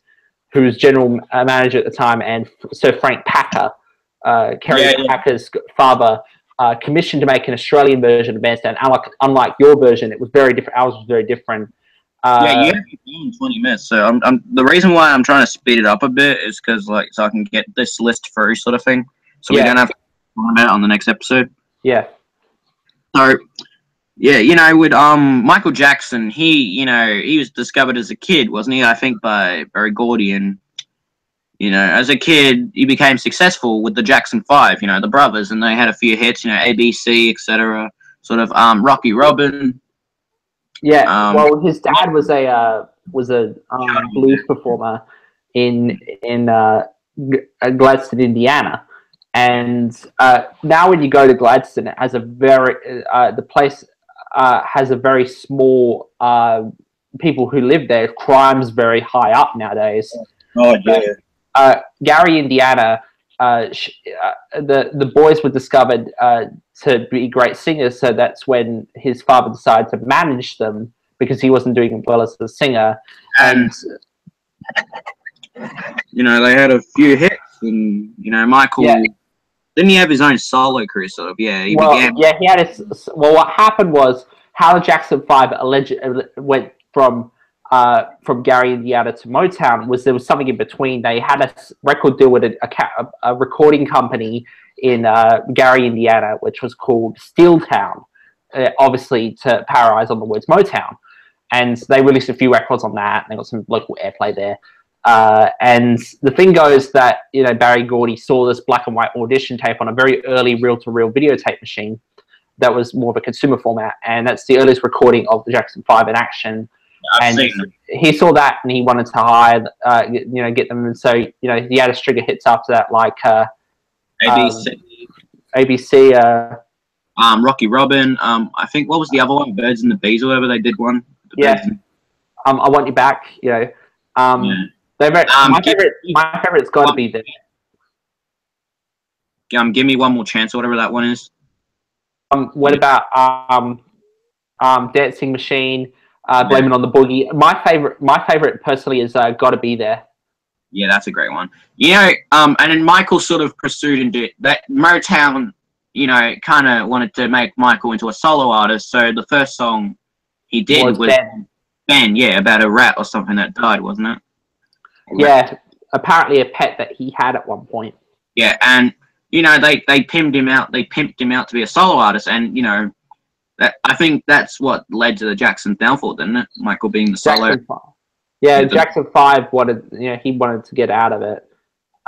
Speaker 2: who was general manager at the time, and Sir Frank Packer, Kerry Packer's father, commissioned to make an Australian version of Bandstand. Unlike your version, it was very different. Ours was very different.
Speaker 1: Yeah, you have to do in 20 minutes. So the reason why I'm trying to speed it up a bit is because so I can get this list through, sort of thing. So we don't have to talk about it on the next episode.
Speaker 2: Yeah.
Speaker 1: So yeah, you know, with Michael Jackson, he was discovered as a kid, wasn't he? I think by Berry Gordy, and you know, as a kid, he became successful with the Jackson 5, you know, the brothers, and they had a few hits, you know, ABC, etc. Sort of Rocky Robin.
Speaker 2: Yeah, well, his dad was a blues performer in Gladstone, Indiana, and now when you go to Gladstone, it has the place has a very small people who live there. Crime's very high up nowadays.
Speaker 1: Oh yeah.
Speaker 2: Gary, Indiana. The boys were discovered to be great singers, so that's when his father decided to manage them because he wasn't doing well as a singer. And
Speaker 1: you know, they had a few hits, and you know, Michael didn't he have his own solo career? Sort of, yeah.
Speaker 2: He had his. Well, what happened was how the Jackson 5 allegedly went from Gary, Indiana to Motown was there was something in between. They had a record deal with a recording company in Gary, Indiana, which was called Steeltown, obviously to paraphrase on the words Motown. And they released a few records on that, and they got some local airplay there. And the thing goes that, you know, Berry Gordy saw this black and white audition tape on a very early reel-to-reel videotape machine that was more of a consumer format, and that's the earliest recording of the Jackson 5 in action.
Speaker 1: I've seen them.
Speaker 2: He saw that, and he wanted to hire, get them. And so, you know, he had a string of hits after that, like ABC,
Speaker 1: Rocky Robin. I think what was the other one? Birds and the Bees, or whatever. They did one.
Speaker 2: I Want You Back. You know, my favorite's got to be there.
Speaker 1: Give Me One More Chance, or whatever that one is.
Speaker 2: What about Dancing Machine? Blame It on the Boogie. My favorite personally is Gotta Be There.
Speaker 1: Yeah, that's a great one. You know, and then Michael sort of pursued and did that. Motown, you know, kind of wanted to make Michael into a solo artist. So the first song he did was Ben, yeah, about a rat or something that died, wasn't it?
Speaker 2: Yeah, apparently a pet that he had at one point.
Speaker 1: Yeah, and you know, they pimped him out. They pimped him out to be a solo artist, and you know, I think that's what led to the Jackson downfall, didn't it? Michael being the solo.
Speaker 2: Yeah, Jackson 5 wanted, you know, he wanted to get out of it.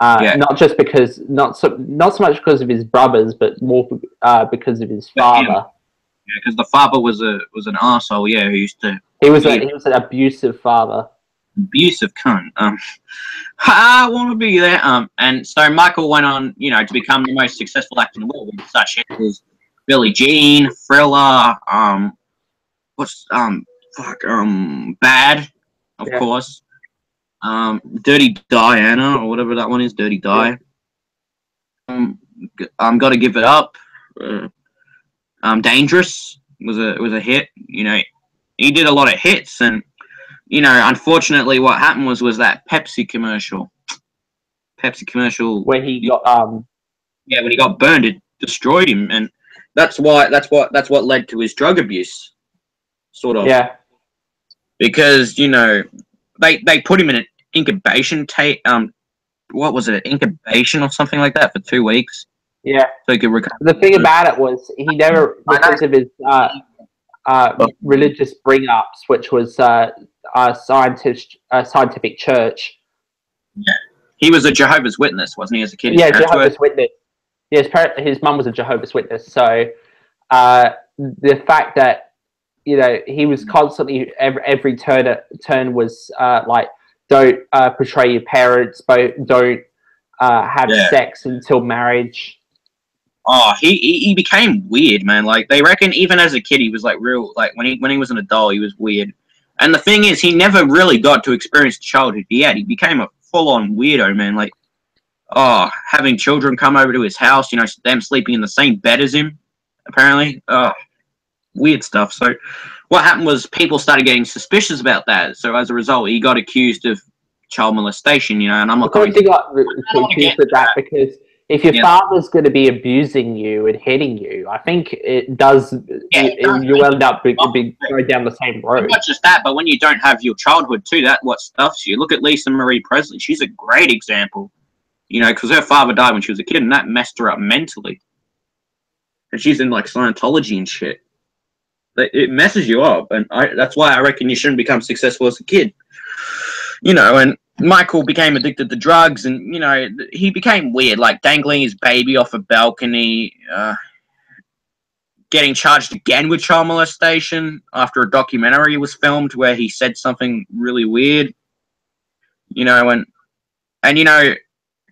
Speaker 2: Not just because, not so much because of his brothers, but more because of his father.
Speaker 1: Yeah, because the father was an arsehole, yeah, who used to...
Speaker 2: He was an abusive father.
Speaker 1: Abusive cunt. I want to be there. And so Michael went on, to become the most successful actor in the world with such hits as Billie Jean, Thriller, Bad, of course. Dirty Diana, or whatever that one is, Dirty Di. Gotta Give It Up. Dangerous was a hit. He did a lot of hits, and unfortunately, what happened was that Pepsi commercial
Speaker 2: where he got
Speaker 1: when he got burned, it destroyed him, and that's what led to his drug abuse, sort of.
Speaker 2: Yeah.
Speaker 1: Because they put him in an incubation what was it, incubation or something like that for 2 weeks.
Speaker 2: Yeah.
Speaker 1: So he could recover.
Speaker 2: The thing about it was he never, because of his religious bring-ups, which was a scientific church.
Speaker 1: Yeah. He was a Jehovah's Witness, wasn't he, as a kid?
Speaker 2: Yeah, Jehovah's Witness. Yes, his mum was a Jehovah's Witness. So the fact that he was constantly every turn was like, don't portray your parents, don't have sex until marriage.
Speaker 1: Oh, he became weird, man. Like, they reckon even as a kid he was like real, like when he was an adult he was weird. And the thing is, he never really got to experience the childhood he had. He became a full-on weirdo, man. Like, having children come over to his house, them sleeping in the same bed as him, apparently. Weird stuff. So what happened was people started getting suspicious about that. So as a result, he got accused of child molestation, and I'm not going to
Speaker 2: get accused of that, because if your father's going to be abusing you and hitting you, I think it does. You end up going down the same road.
Speaker 1: Not just that, but when you don't have your childhood too, that what stuffs you. Look at Lisa Marie Presley; she's a great example. Because her father died when she was a kid, and that messed her up mentally. And she's in like Scientology and shit. It messes you up, and that's why I reckon you shouldn't become successful as a kid. And Michael became addicted to drugs, and he became weird, like dangling his baby off a balcony, getting charged again with child molestation after a documentary was filmed where he said something really weird. And a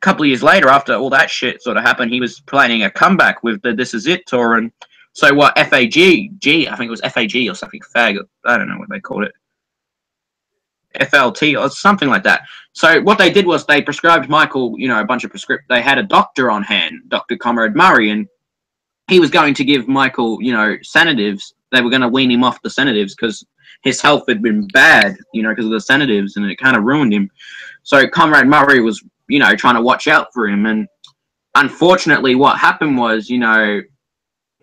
Speaker 1: couple of years later, after all that shit sort of happened, he was planning a comeback with the This Is It tour, and so what, FAG, I think it was FAG or something, FAG, I don't know what they called it. FLT or something like that. So what they did was they prescribed Michael, a bunch of they had a doctor on hand, Dr. Comrade Murray, and he was going to give Michael, sedatives. They were going to wean him off the sedatives because his health had been bad, because of the sedatives, and it kind of ruined him. So Comrade Murray was, trying to watch out for him, and unfortunately what happened was,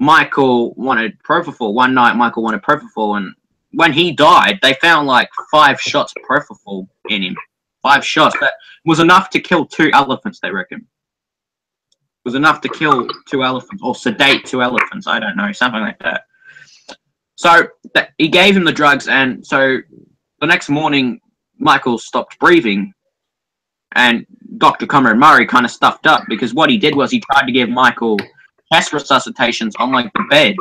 Speaker 1: Michael wanted propofol. One night Michael wanted propofol, and when he died, they found like 5 shots of propofol in him. 5 shots. That was enough to kill 2 elephants, they reckon. It was enough to kill 2 elephants, or sedate 2 elephants. I don't know, something like that. So he gave him the drugs, and so the next morning, Michael stopped breathing, and Dr. Comrade Murray kind of stuffed up, because what he did was he tried to give Michael chest resuscitations on like the bed,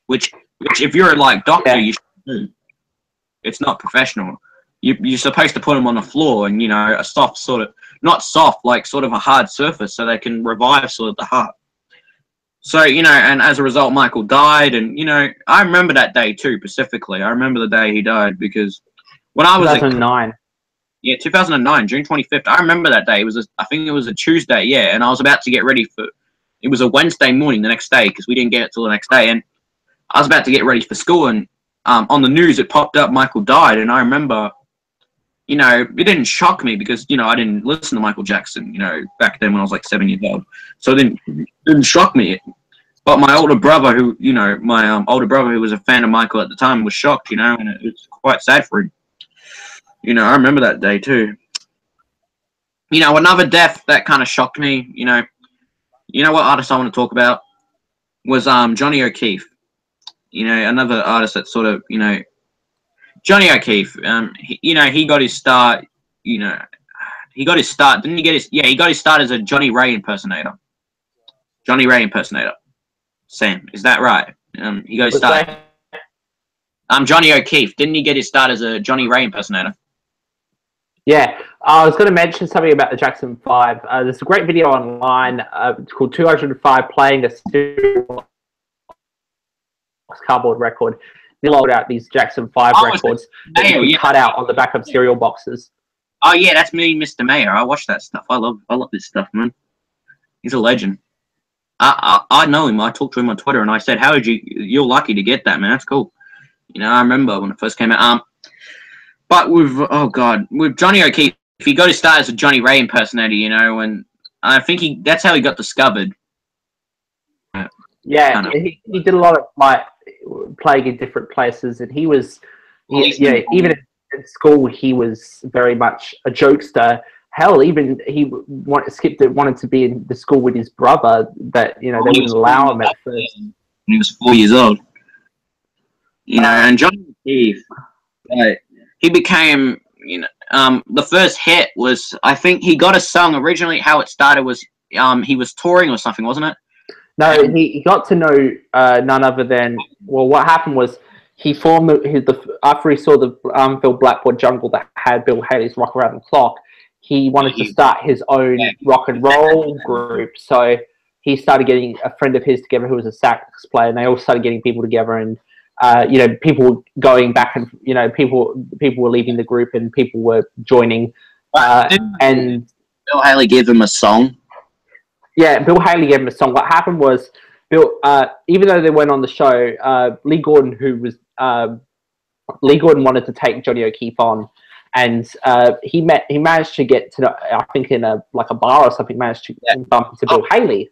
Speaker 1: which if you're a like doctor, you should do. It's not professional. You're supposed to put them on the floor, and a soft sort of, not soft, like sort of a hard surface, so they can revive sort of the heart. So and as a result, Michael died, and I remember that day too specifically. I remember the day he died, because when I was
Speaker 2: 2009.
Speaker 1: 2009, June 25th. I remember that day. I think it was a Tuesday, and I was about to get ready for. It was a Wednesday morning the next day, because we didn't get it till the next day, and I was about to get ready for school, and on the news it popped up Michael died, and I remember, it didn't shock me because I didn't listen to Michael Jackson, back then when I was like 7 years old, so it didn't shock me. But my older brother, who older brother who was a fan of Michael at the time, was shocked, and it was quite sad for him. I remember that day too. Another death that kind of shocked me, what artist I want to talk about was Johnny O'Keefe. Another artist that sort of, Johnny O'Keefe. He got his start. He he got his start. Didn't he get his? Yeah, he got his start as a Johnny Ray impersonator. Johnny Ray impersonator. Sam, is that right? He got his start. Johnny O'Keefe. Didn't he get his start as a Johnny Ray impersonator?
Speaker 2: Yeah, I was going to mention something about the Jackson 5. There's a great video online called 205 playing a stereo cardboard record. They load out these Jackson 5 records that you can cut out on the back of cereal boxes.
Speaker 1: Oh yeah, that's me, Mr. Mayor. I watch that stuff. I love this stuff, man. He's a legend. I know him. I talked to him on Twitter, and I said, "How did you? You're lucky to get that, man. That's cool." You know, I remember when it first came out. But with Johnny O'Keefe, he got his start as a Johnny Ray impersonator, you know, and I think that's how he got discovered.
Speaker 2: Yeah, he did a lot of like playing in different places, and he was, even in school, he was very much a jokester. Hell, even he wanted to be in the school with his brother, but they wouldn't allow him at first.
Speaker 1: When he was 4 years old, you know, and Johnny O'Keefe, he became, the first hit was, I think he got a song originally. How it started was, he was touring or something, wasn't it?
Speaker 2: No, he got to know none other than, well, what happened was he formed after he saw the Phil Blackboard Jungle that had Bill Haley's Rock Around the Clock, he wanted to start his own rock and roll group. So he started getting a friend of his together who was a sax player, and they all started getting people together, and people going back, and people were leaving the group and people were joining. And
Speaker 1: Bill Haley gave him a song.
Speaker 2: Yeah, Bill Haley gave him a song. What happened was, even though they went on the show, Lee Gordon wanted to take Johnny O'Keefe on, and he managed to get to, I think in a bar or something, managed to bump into Bill Haley.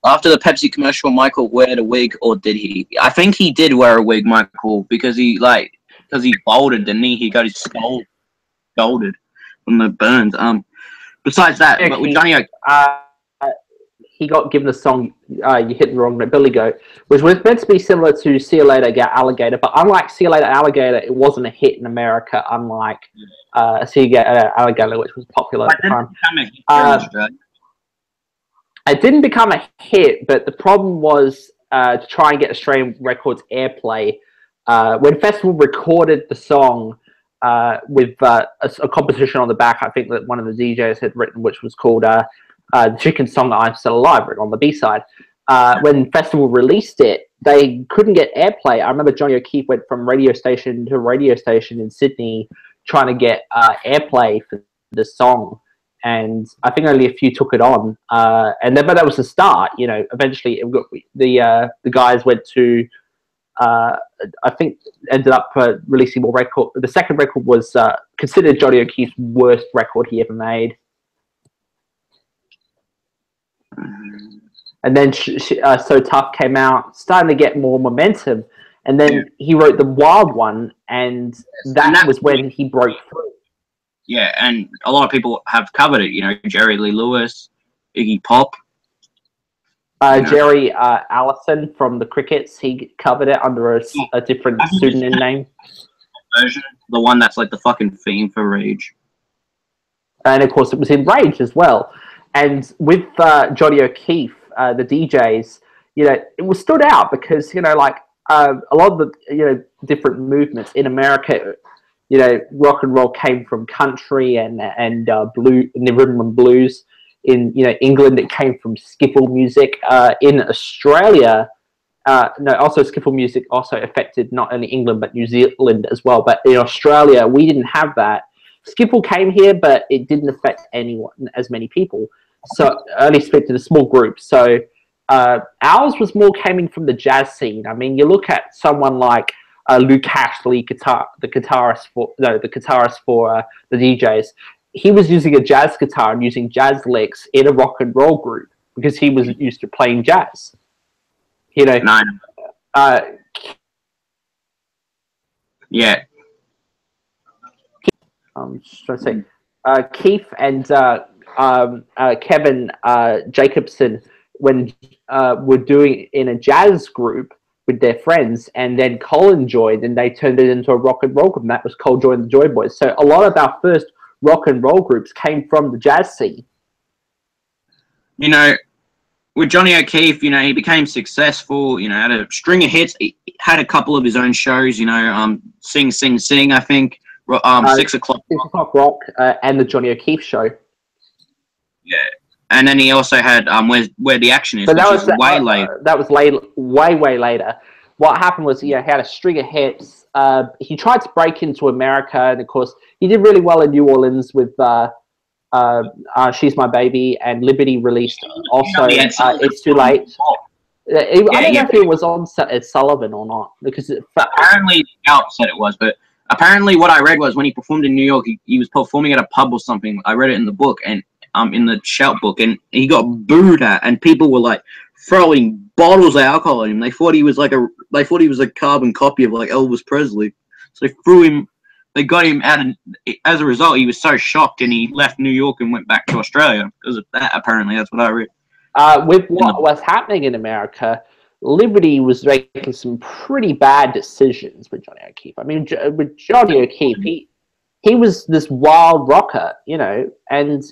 Speaker 1: After the Pepsi commercial, Michael wore a wig, or did he? I think he did wear a wig, Michael, because he folded, didn't he? He got his skull folded from the burns. Besides that, but with Johnny O'Keefe,
Speaker 2: he got given a song, You Hit the Wrong Note, Billy Goat, which was meant to be similar to See You Later, Get Alligator, but unlike See You Later, Alligator, it wasn't a hit in America, unlike See You Get Alligator, which was popular at the time. It didn't become a hit, but the problem was to try and get Australian Records airplay. When Festival recorded the song with a composition on the back, I think that one of the DJs had written, which was called The Chicken Song That I'm Still Alive, written on the B-side. When Festival released it, they couldn't get airplay. I remember Johnny O'Keefe went from radio station to radio station in Sydney trying to get airplay for the song. And I think only a few took it on, but that was the start. Eventually, the guys went to, I think, ended up releasing more record. The second record was considered Johnny O'Keefe's worst record he ever made. And then So Tough came out, starting to get more momentum, and then he wrote the Wild One, and that was when he broke through.
Speaker 1: Yeah, and a lot of people have covered it. Jerry Lee Lewis, Iggy Pop.
Speaker 2: Jerry Allison from the Crickets, he covered it under a different pseudonym name.
Speaker 1: Version, the one that's like the fucking theme for Rage.
Speaker 2: And of course, it was in Rage as well. And with Johnny O'Keefe, the DJs, it was stood out because a lot of the different movements in America. Rock and roll came from country and blue, and the rhythm and blues. In England, it came from skiffle music. In Australia, also skiffle music also affected not only England but New Zealand as well. But in Australia, we didn't have that. Skiffle came here, but it didn't affect anyone, as many people. So only affected a small group. So ours was more coming from the jazz scene. I mean, you look at someone like Luke Ashley, the guitarist for the DJs. He was using a jazz guitar and using jazz licks in a rock and roll group because he was used to playing jazz.
Speaker 1: Yeah.
Speaker 2: I'm just trying to say, Keith and Kevin Jacobson, when were doing in a jazz group with their friends, and then Colin joined, and they turned it into a rock and roll group, and that was Cole Joy and the Joy Boys. So a lot of our first rock and roll groups came from the jazz scene.
Speaker 1: You know, with Johnny O'Keefe, you know, he became successful, you know, had a string of hits. He had a couple of his own shows, you know, Sing, Sing, Sing, I think, 6 o'clock.
Speaker 2: 6 o'clock rock, and the Johnny O'Keefe show.
Speaker 1: Yeah. And then he also had Where the Action Is,
Speaker 2: but
Speaker 1: which is way later.
Speaker 2: That was way later. What happened was, he had a string of hits. He tried to break into America, and of course, he did really well in New Orleans with She's My Baby, and Liberty released also It's Too Late. I don't know if it was on Sullivan or not, because
Speaker 1: apparently Alp said it was, but apparently what I read was when he performed in New York, he was performing at a pub or something. I read it in the book, and in the shout book, and he got booed at, and people were like throwing bottles of alcohol at him. They thought he was a carbon copy of like Elvis Presley. So they threw him. They got him out, and as a result, he was so shocked, and he left New York and went back to Australia because of that. Apparently, that's what I read.
Speaker 2: With what was happening in America, Liberty was making some pretty bad decisions with Johnny O'Keefe. I mean, with Johnny O'Keefe, he was this wild rocker, you know, and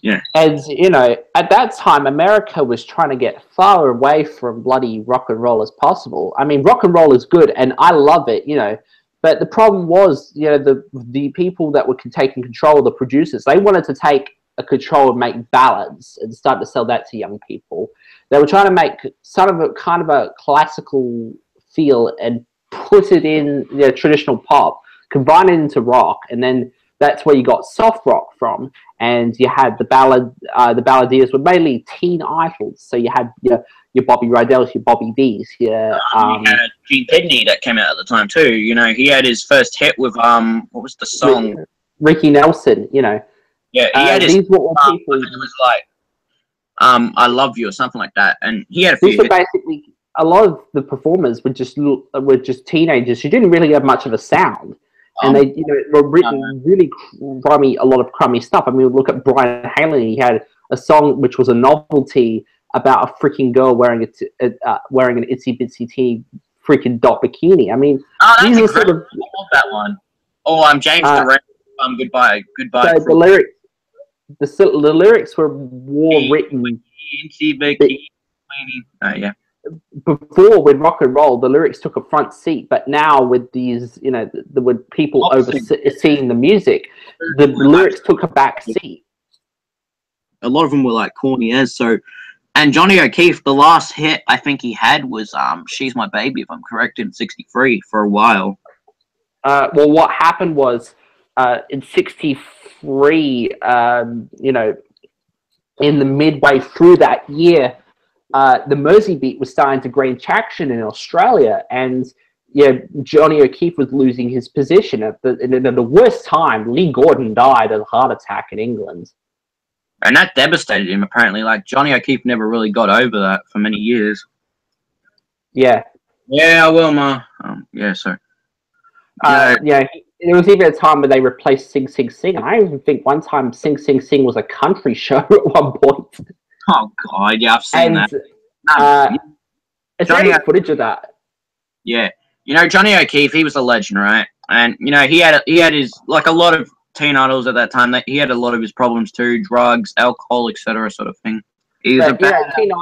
Speaker 1: yeah.
Speaker 2: And, you know, at that time, America was trying to get far away from bloody rock and roll as possible. I mean, rock and roll is good, and I love it, you know. But the problem was, you know, the people that were taking control, the producers, they wanted to take a control and make ballads and start to sell that to young people. They were trying to make kind of a classical feel and put it in, you know, traditional pop, combine it into rock, and then that's where you got soft rock from. And you had the balladeers were mainly teen idols. So you had your Bobby Rydells, your Bobby D's,
Speaker 1: you had Gene Kidney that came out at the time too. You know, he had his first hit with what was the song?
Speaker 2: Ricky Nelson. You know.
Speaker 1: Yeah, he had his.
Speaker 2: These were people.
Speaker 1: It was like, "I Love You" or something like that, and he had a few.
Speaker 2: These were basically a lot of the performers were just teenagers who didn't really have much of a sound. And they, you know, were written really crummy, a lot of crummy stuff. I mean, look at Brian Haley. He had a song which was a novelty about a freaking girl wearing an itsy bitsy teeny freaking dot bikini. I mean, these are sort of.
Speaker 1: I love that one. Oh, I'm James Durant. Goodbye.
Speaker 2: So the lyrics were written.
Speaker 1: Itsy bikini. Yeah.
Speaker 2: Before with rock and roll, the lyrics took a front seat, but now with these, you know, with people overseeing the music, the lyrics took a back seat.
Speaker 1: A lot of them were like corny as so. And Johnny O'Keefe, the last hit I think he had was "She's My Baby," if I'm correct, in '63 for a while.
Speaker 2: Well, what happened was in '63, you know, in the midway through that year. The Mersey beat was starting to gain traction in Australia, and Johnny O'Keefe was losing his position at the worst time. Lee Gordon died of a heart attack in England,
Speaker 1: and that devastated him. Apparently, like Johnny O'Keefe never really got over that for many years.
Speaker 2: Yeah.
Speaker 1: Yeah, I will, Ma. Yeah, sorry.
Speaker 2: Yeah, there was even a time where they replaced Sing Sing Sing, and I even think one time Sing Sing Sing was a country show at one point.
Speaker 1: Oh God, yeah, I've seen that.
Speaker 2: Is there any footage of that?
Speaker 1: Yeah, you know Johnny O'Keefe, he was a legend, right? And you know he had his, like a lot of teen idols at that time. He had a lot of his problems too, drugs, alcohol, etc., sort of thing. Teen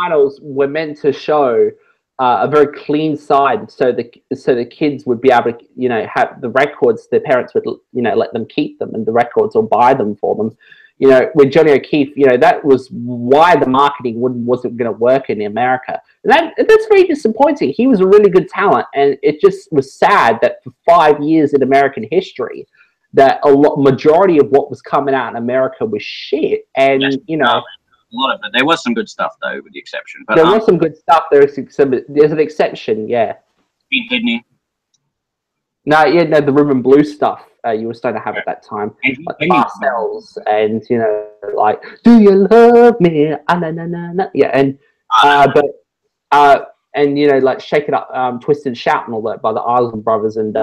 Speaker 2: idols were meant to show a very clean side, so the kids would be able to, you know, have the records. Their parents would, you know, let them keep them and the records or buy them for them. You know, with Johnny O'Keefe, you know, that was why the marketing wasn't going to work in America. And that's very disappointing. He was a really good talent, and it just was sad that for 5 years in American history, that majority of what was coming out in America was shit. And, you know...
Speaker 1: A lot of it. There was some good stuff, though, with the exception. But,
Speaker 2: there was some good stuff. There's an exception, yeah.
Speaker 1: Gene Kidney.
Speaker 2: No, the rhythm and blues stuff you were starting to have at that time, like Parcells, and you know, like "Do You Love Me?" Na, na, na, na. Yeah, and and you know, like "Shake It Up," "Twist and Shout," and all that by the Island Brothers, and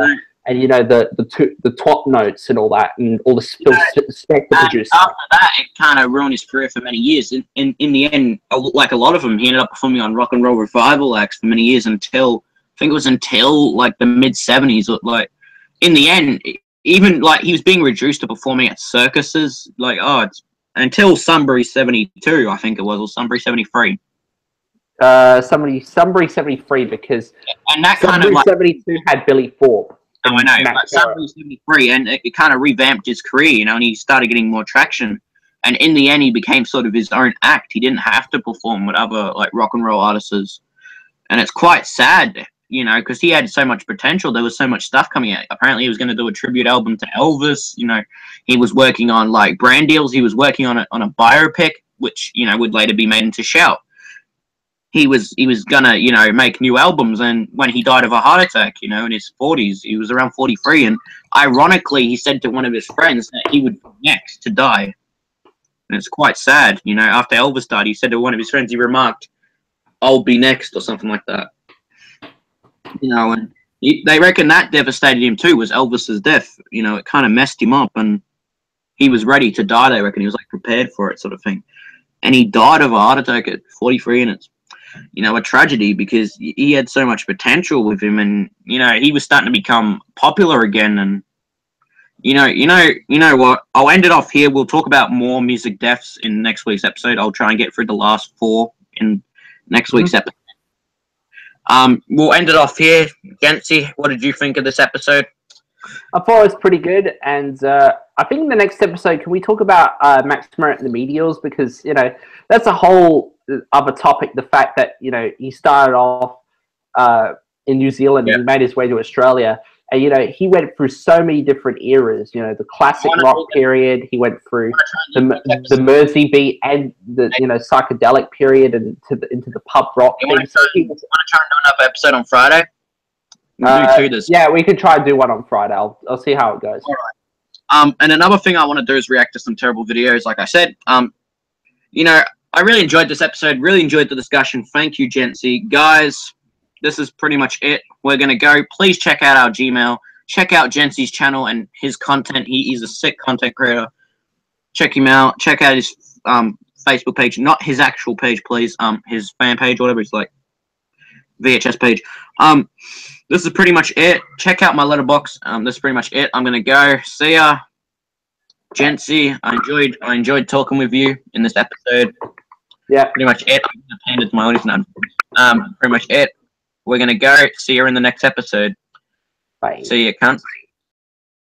Speaker 2: you know the top notes and all that, and all the Spector producers.
Speaker 1: After that, it kind of ruined his career for many years. In the end, like a lot of them, he ended up performing on rock and roll revival acts for many years until. I think it was until like the mid-70s. Like in the end, even like he was being reduced to performing at circuses. Like, it's until Sunbury 72, I think it was, or Sunbury 73.
Speaker 2: Sunbury 73, because
Speaker 1: and that
Speaker 2: Sunbury
Speaker 1: kind of like
Speaker 2: 72 had Billy Thorpe.
Speaker 1: I know, but Sunbury 73, and it kind of revamped his career, you know, and he started getting more traction. And in the end, he became sort of his own act. He didn't have to perform with other like rock and roll artists, and it's quite sad, you know, because he had so much potential. There was so much stuff coming out. Apparently, he was going to do a tribute album to Elvis. You know, he was working on like brand deals. He was working on a biopic, which, you know, would later be made into Shout. He was gonna, you know, make new albums, and when he died of a heart attack, you know, in his 40s, he was around 43, and ironically, he said to one of his friends that he would be next to die. And it's quite sad, you know, after Elvis died, he said to one of his friends, he remarked, "I'll be next," or something like that. You know, and they reckon that devastated him too, was Elvis's death. You know, it kind of messed him up, and he was ready to die, they reckon. He was like prepared for it, sort of thing. And he died of a heart attack at 43, and it's, you know, a tragedy, because he had so much potential with him, and, you know, he was starting to become popular again. And you know what? I'll end it off here. We'll talk about more music deaths in next week's episode. I'll try and get through the last 4 in next week's episode. We'll end it off here. Gency, what did you think of this episode?
Speaker 2: I thought it was pretty good, and I think in the next episode, can we talk about Max Merritt and the Meteors? Because, you know, that's a whole other topic. The fact that, you know, he started off in New Zealand, and he made his way to Australia, and, you know, he went through so many different eras. You know, the classic rock period. He went through the Mersey beat and the, you know, psychedelic period, and into the pub rock thing.
Speaker 1: You want to try and do another episode on Friday?
Speaker 2: Yeah, we could try and do one on Friday. I'll see how it goes.
Speaker 1: All right. And another thing I want to do is react to some terrible videos, like I said. You know, I really enjoyed this episode. Really enjoyed the discussion. Thank you, Gency. Guys, this is pretty much it. We're going to go. Please check out our Gmail. Check out Gency's channel and his content. He's a sick content creator. Check him out. Check out his Facebook page. Not his actual page, please. His fan page, whatever it's like. VHS page. This is pretty much it. Check out my letterbox. This is pretty much it. I'm gonna go. See ya, Gency. I enjoyed talking with you in this episode.
Speaker 2: Yeah,
Speaker 1: pretty much it. I'm gonna hand it to my audience now. Pretty much it. We're gonna go. See you in the next episode.
Speaker 2: Bye.
Speaker 1: See ya, cunts.